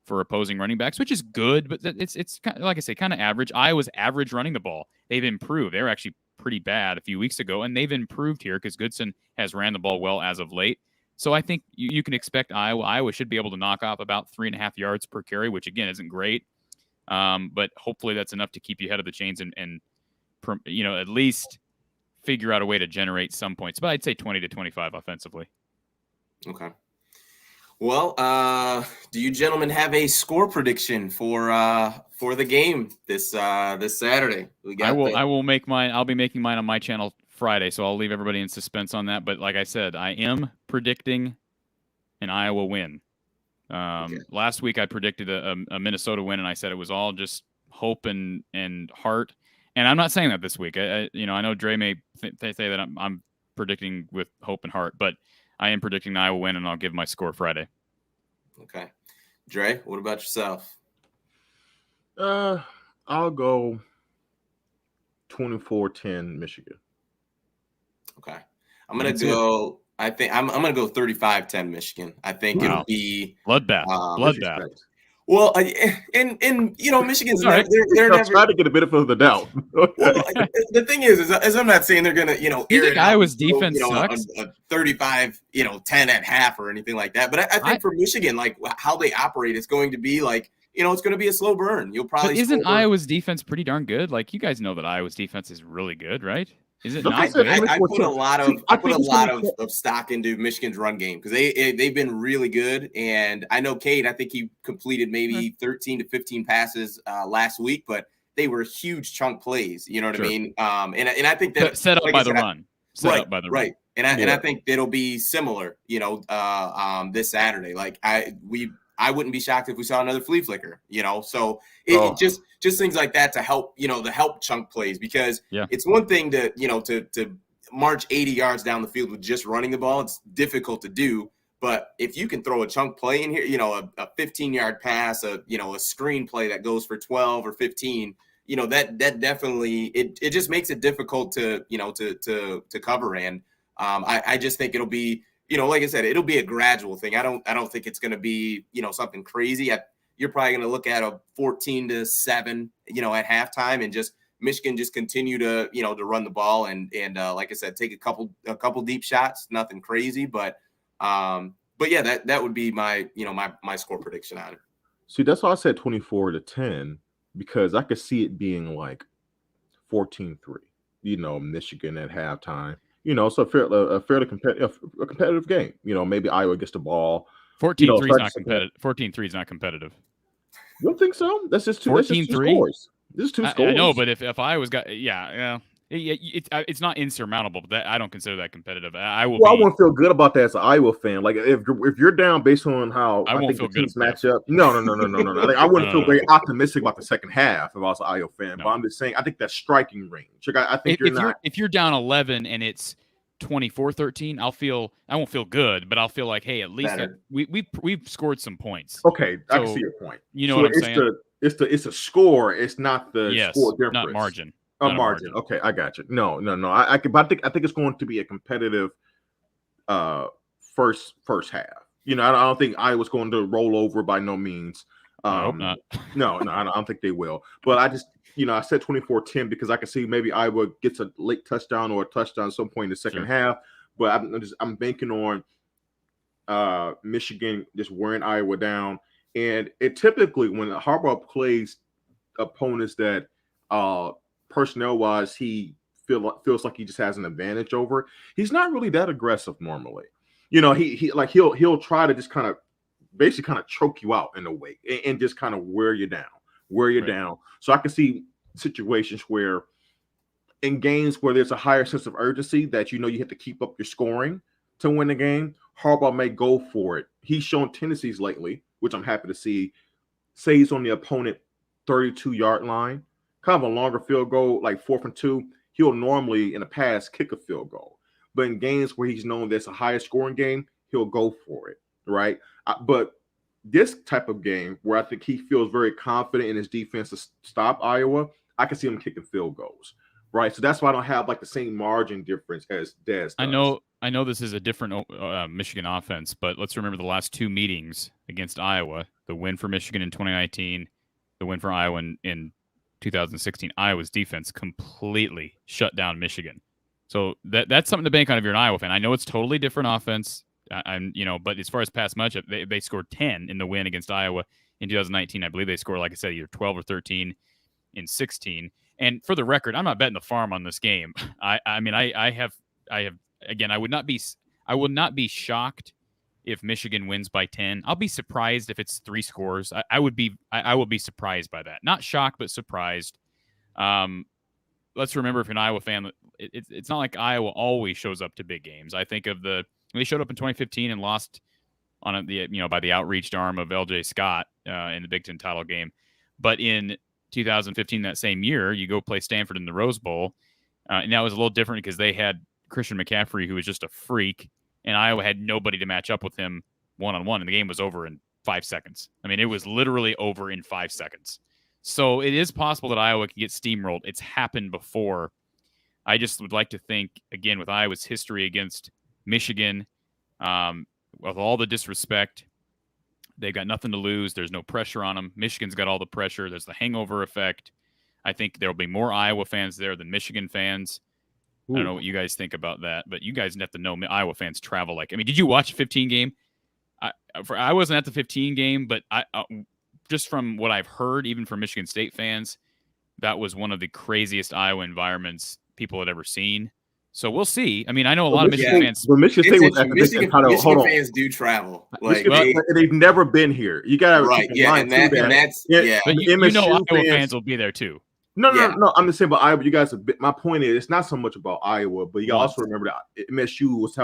for opposing running backs, which is good, but it's kind of, like I say, kind of average. Iowa's average running the ball. They've improved. They were actually pretty bad a few weeks ago, and they've improved here because Goodson has ran the ball well as of late. So I think you can expect Iowa should be able to knock off about 3.5 yards per carry, which again isn't great, but hopefully that's enough to keep you ahead of the chains and at least figure out a way to generate some points. But I'd say 20 to 25 offensively. Okay. Well, do you gentlemen have a score prediction for the game this Saturday? I will make mine. I'll be making mine on my channel Friday, so I'll leave everybody in suspense on that. But like I said, I am predicting an Iowa win. Okay. Last week I predicted a Minnesota win, and I said it was all just hope and heart. And I'm not saying that this week. I know Dre may say that I'm predicting with hope and heart, but I am predicting an Iowa win, and I'll give my score Friday. Okay. Dre, what about yourself? I'll go 24-10 Michigan. Okay. I'm going to go – I think I'm going to go 35-10 Michigan. I think it'll be – Bloodbath. Bloodbath. Well, and Michigan's they're never trying to get a benefit of the doubt. Well, the thing is I'm not saying they're gonna, you think Iowa's defense sucks? A 35, 10 at half or anything like that. But I think for Michigan, like how they operate, it's going to be like, it's going to be a slow burn. You'll probably. But isn't Iowa's defense pretty darn good? Like you guys know that Iowa's defense is really good, right? Is it not? I put a lot of stock into Michigan's run game because they've been really good. And I know Cade, I think he completed maybe 13 to 15 passes last week, but they were huge chunk plays. You know what I mean? And I think that set up by the run. Right. And I think it'll be similar, this Saturday. Like I wouldn't be shocked if we saw another flea flicker, So it just things like that to help, the help chunk plays, because it's one thing to, to march 80 yards down the field with just running the ball. It's difficult to do. But if you can throw a chunk play in here, a 15-yard pass, a screen play that goes for 12 or 15, that definitely it just makes it difficult to cover. And I just think it'll be, like I said, it'll be a gradual thing. I don't think it's going to be, something crazy. You're probably going to look at a 14-7, at halftime, and just Michigan just continue to, to run the ball and like I said, take a couple deep shots, nothing crazy, but yeah, that would be my, my score prediction on it. See, that's why I said 24-10, because I could see it being like 14-3, Michigan at halftime. So a fairly competitive game. Maybe Iowa gets the ball. 14-3 is not competitive. 14-3 is not competitive. You don't think so? That's just two. 14-3. Scores. This is two scores. I know, but if Iowa's got, it's not insurmountable. But that I don't consider that competitive. I won't feel good about that as an Iowa fan. Like if you're down based on how I think the teams match up. No. Like, I wouldn't feel very optimistic about the second half if I was an Iowa fan. No. But I'm just saying, I think that's striking range. Like I think if you're down 11 and it's 24-13, I won't feel good, but I'll feel like, hey, at least we've scored some points. Okay, I can see your point. You know what I'm saying? It's a score. It's not the score difference. Not margin. A margin. Okay, I got you. No. I think it's going to be a competitive first half. I don't think Iowa's going to roll over by no means. I hope not. No, I don't think they will. But I said 24-10 because I can see maybe Iowa gets a late touchdown or a touchdown at some point in the second half. But I'm banking on Michigan just wearing Iowa down. And it typically, when Harbaugh plays opponents that personnel-wise he feels like he just has an advantage over, he's not really that aggressive normally. He'll try to just kind of basically kind of choke you out in a way and just kind of wear you down. So I can see situations where in games where there's a higher sense of urgency that you have to keep up your scoring to win the game, Harbaugh may go for it. He's shown tendencies lately, which I'm happy to see. Say he's on the opponent 32-yard line, kind of a longer field goal, like 4th and 2. He'll normally, in the past, kick a field goal. But in games where he's known that's a higher scoring game, he'll go for it, right? But this type of game where I think he feels very confident in his defense to stop Iowa, I can see him kicking field goals, right? So that's why I don't have like the same margin difference as Des does. I know this is a different Michigan offense, but let's remember the last 2 meetings against Iowa, the win for Michigan in 2019, the win for Iowa in 2016. Iowa's defense completely shut down Michigan. So that's something to bank on if you're an Iowa fan. I know it's totally different offense. But as far as past matchup, they scored 10 in the win against Iowa in 2019. I believe they scored, like I said, either 12 or 13 in 16. And for the record, I'm not betting the farm on this game. I have again, I would not be shocked if Michigan wins by 10. I'll be surprised if it's 3 scores. I will be surprised by that. Not shocked, but surprised. Let's remember, if you're an Iowa fan, it's not like Iowa always shows up to big games. I think of they showed up in 2015 and lost on by the outreached arm of L.J. Scott in the Big Ten title game. But in 2015, that same year, you go play Stanford in the Rose Bowl, and that was a little different because they had Christian McCaffrey, who was just a freak, and Iowa had nobody to match up with him one-on-one, and the game was over in 5 seconds. I mean, it was literally over in 5 seconds. So it is possible that Iowa can get steamrolled. It's happened before. I just would like to think, again, with Iowa's history against Michigan, with all the disrespect, they've got nothing to lose. There's no pressure on them. Michigan's got all the pressure. There's the hangover effect. I think there'll be more Iowa fans there than Michigan fans. Ooh. I don't know what you guys think about that, but you guys have to know Iowa fans travel like. I mean, did you watch a 15 game? I wasn't at the 15 game, but just from what I've heard, even from Michigan State fans, that was one of the craziest Iowa environments people had ever seen. So we'll see. I mean, I know a lot of Michigan fans. But Michigan State was at the Michigan fans do travel. They've never been here. You got to keep in mind that's But Iowa fans will be there too. No. I'm just saying about Iowa. You guys, my point is, it's not so much about Iowa, but you also remember that MSU was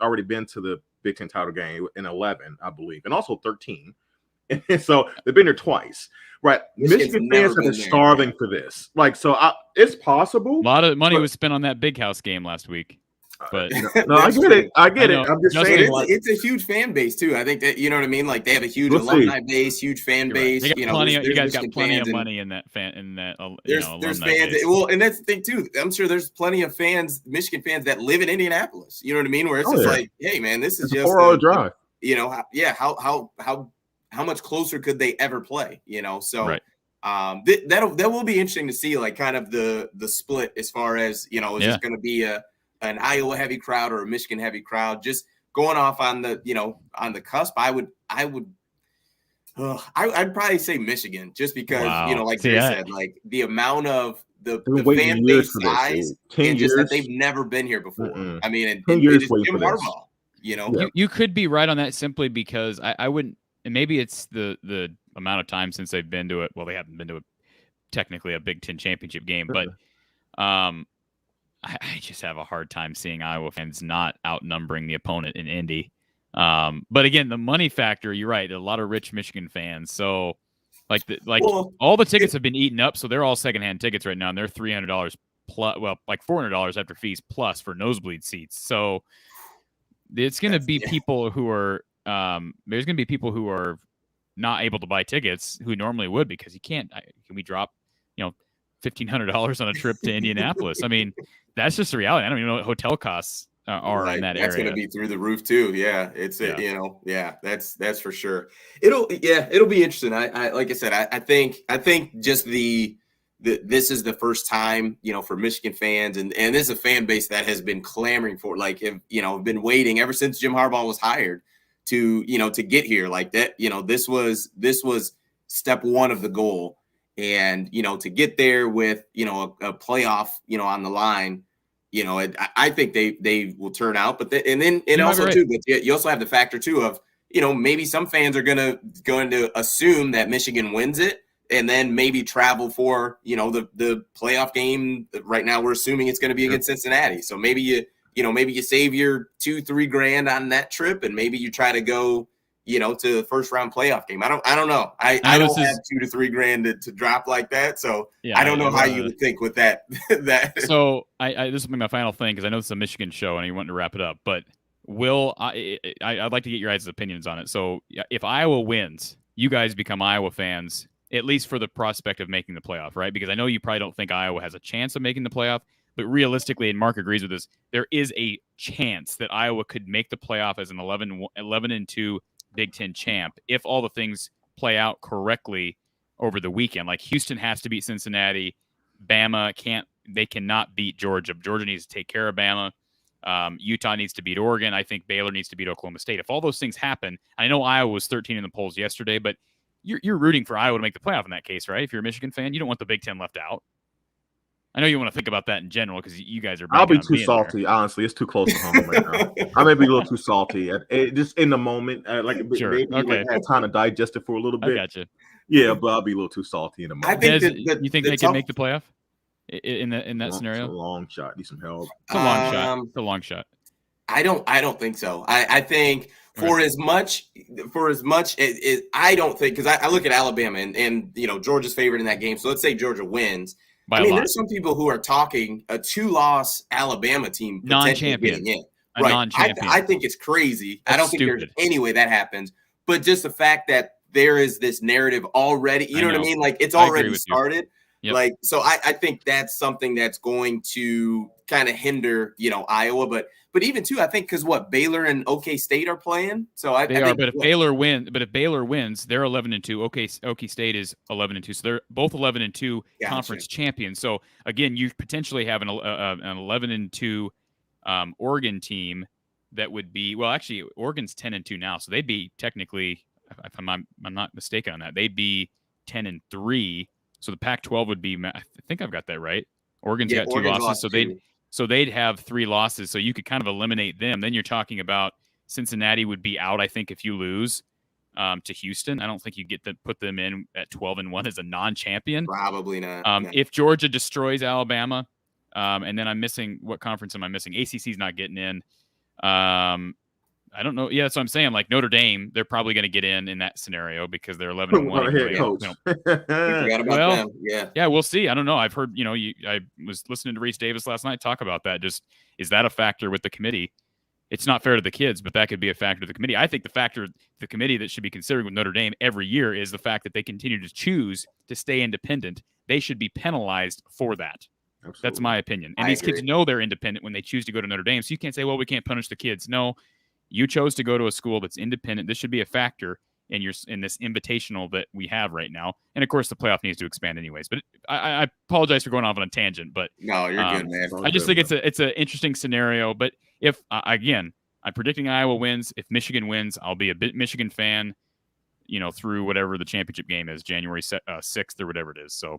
already been to the Big Ten title game in 11, I believe, and also 13. And so they've been there twice, right? Michigan fans have been starving for this. It's possible. A lot of money was spent on that Big House game last week. But no, I get it. I'm just saying it's a huge fan base too. I think that you know what I mean. Like they have a huge alumni base, huge fan base. Right. You guys got plenty of money in that fan. In that, there's fans. Well, and that's the thing too. I'm sure there's plenty of fans, Michigan fans, that live in Indianapolis. You know what I mean? Where it's like, hey man, this is just a 4-hour drive. How much closer could they ever play? So right. That will be interesting to see, like kind of the split as far as is this going to be an Iowa heavy crowd or a Michigan heavy crowd? Just going off on the cusp, I'd probably say Michigan, just because like you said, like the amount of the fan base size and just that they've never been here before. Mm-mm. I mean, and 10 years Jim Harbaugh. You could be right on that simply because I wouldn't. And maybe it's the amount of time since they've been to it. Well, they haven't been to technically a Big Ten championship game, but I just have a hard time seeing Iowa fans not outnumbering the opponent in Indy. But again, the money factor, you're right. A lot of rich Michigan fans. So all the tickets have been eaten up. So they're all secondhand tickets right now. And they're $300 plus, well, like $400 after fees plus for nosebleed seats. So it's going to be people who are, there's going to be people who are not able to buy tickets who normally would, because you can't. Can we drop, $1,500 on a trip to Indianapolis? I mean, that's just the reality. I don't even know what hotel costs are in that area. That's going to be through the roof too. Yeah, that's for sure. It'll be interesting. I like I said, I think just the this is the first time, for Michigan fans, and this is a fan base that has been clamoring for, like, been waiting ever since Jim Harbaugh was hired to get here like that. This was step one of the goal, and to get there with a playoff on the line. I think they will turn out, but also too, but you also have the factor too of maybe some fans are going to assume that Michigan wins it, and then maybe travel for the playoff game. Right now, we're assuming it's going to be against Cincinnati, so maybe you save your $2-3 grand on that trip, and maybe you try to go to the first round playoff game. I don't know. I don't have $2 to $3 grand to drop like that. So I don't know how you would think with that. So this will be my final thing, because I know it's a Michigan show and you want to wrap it up, but I'd like to get your guys' opinions on it. So if Iowa wins, you guys become Iowa fans, at least for the prospect of making the playoff, right? Because I know you probably don't think Iowa has a chance of making the playoff, but realistically, and Mark agrees with this, there is a chance that Iowa could make the playoff as an 11-2 Big Ten champ if all the things play out correctly over the weekend. Like Houston has to beat Cincinnati. Bama cannot beat Georgia. Georgia needs to take care of Bama. Utah needs to beat Oregon. I think Baylor needs to beat Oklahoma State. If all those things happen, I know Iowa was 13 in the polls yesterday, but you're rooting for Iowa to make the playoff in that case, right? If you're a Michigan fan, you don't want the Big Ten left out. I know you want to think about that in general because you guys are. I'll be too salty, honestly. It's too close to home right now. I may be a little too salty, just in the moment. Sure. Maybe okay. I had time to digest it for a little bit. I gotcha. Yeah, but I'll be a little too salty in the moment. I think you think they can make the playoff in that scenario? It's a long shot. Need some help. It's a long shot. It's a long shot. I don't think so. I think for as much I don't think, because I look at Alabama and Georgia's favorite in that game. So let's say Georgia wins. There's some people who are talking a 2-loss Alabama team non-champion. Right. Non-champion. I think it's crazy. That's I don't think stupid. There's any way that happens. But just the fact that there is this narrative already, you know what I mean? Like it's already started. Yep. Like, so I think that's something that's going to kind of hinder, Iowa. But even too, I think because Baylor and OK State are playing. So I think, but if Baylor wins, they're 11-2. OK State is 11-2. So they're both 11-2 conference champions. So again, you potentially have an 11-2 Oregon team that would be, well, actually Oregon's 10-2 now. So they'd be technically, if I'm not mistaken on that, they'd be 10-3. So the Pac-12 would be, I think I've got that right. Oregon's got 2 losses, so they'd have 3 losses. So you could kind of eliminate them. Then you're talking about Cincinnati would be out, I think, if you lose to Houston. I don't think you get to put them in at 12-1 as a non-champion. Probably not. If Georgia destroys Alabama, and then I'm missing, what conference am I missing? ACC's not getting in. I don't know. Yeah, that's what I'm saying. Like Notre Dame, they're probably going to get in that scenario because they're 11-1. Coach. Forgot about them. Yeah, we'll see. I don't know. I've heard, I was listening to Reese Davis last night talk about that. Just, is that a factor with the committee? It's not fair to the kids, but that could be a factor to the committee. I think the factor the committee that should be considering with Notre Dame every year is the fact that they continue to choose to stay independent. They should be penalized for that. Absolutely. That's my opinion. And these kids know they're independent when they choose to go to Notre Dame. So you can't say, well, we can't punish the kids. No. You chose to go to a school that's independent. This should be a factor in this invitational that we have right now. And of course, the playoff needs to expand anyways. But I apologize for going off on a tangent. But no, you're good, man. I just think it's an interesting scenario. But if again, I'm predicting Iowa wins. If Michigan wins, I'll be a bit Michigan fan. Through whatever the championship game is, January 6th or whatever it is. So.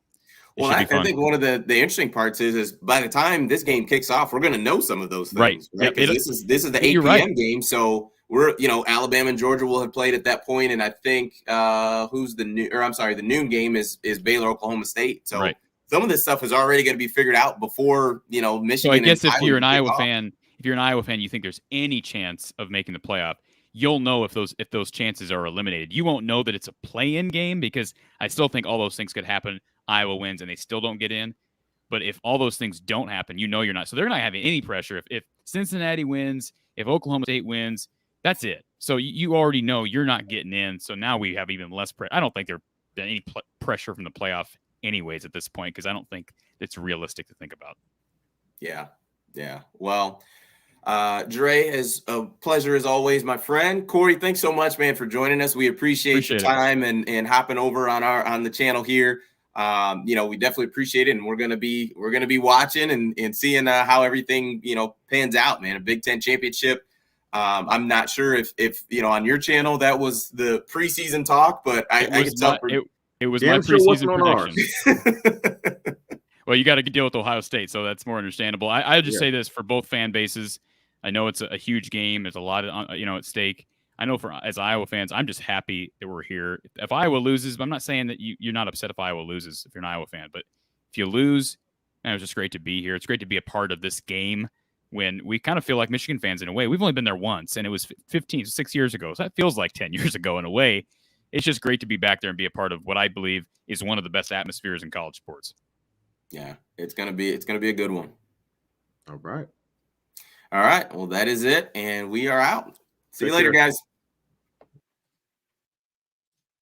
Well, I think one of the interesting parts is by the time this game kicks off, we're going to know some of those things, right? Because this is the 8 p.m. game, so we're Alabama and Georgia will have played at that point, and I think the noon game is Baylor Oklahoma State. So some of this stuff is already going to be figured out before Michigan. So I guess if you're an Iowa fan, you think there's any chance of making the playoff, you'll know if those chances are eliminated. You won't know that it's a play-in game because I still think all those things could happen. Iowa wins and they still don't get in. But if all those things don't happen, you're not. So they're not having any pressure. If Cincinnati wins, if Oklahoma State wins, that's it. So you already know you're not getting in. So now we have even less pressure. I don't think there's any pressure from the playoff anyways at this point because I don't think it's realistic to think about. Yeah. Well, Dre, is a pleasure as always, my friend. Corey, thanks so much, man, for joining us. We appreciate your time and hopping over on the channel here. We definitely appreciate it, and we're gonna be watching and seeing how everything pans out, man. A Big Ten championship. I'm not sure if on your channel that was the preseason talk, but I can tell. It was Yeah, my I'm sure it wasn't preseason on prediction. Well, you got to deal with Ohio State, so that's more understandable. I just say this for both fan bases. I know it's a huge game. There's a lot of at stake. I know as Iowa fans, I'm just happy that we're here. If Iowa loses, I'm not saying that you're not upset if Iowa loses if you're an Iowa fan, but if you lose, man, it's just great to be here. It's great to be a part of this game when we kind of feel like Michigan fans in a way. We've only been there once, and it was 6 years ago. So that feels like 10 years ago in a way. It's just great to be back there and be a part of what I believe is one of the best atmospheres in college sports. Yeah, it's gonna be a good one. All right. All right. Well, that is it, and we are out. See you Take later, care. guys.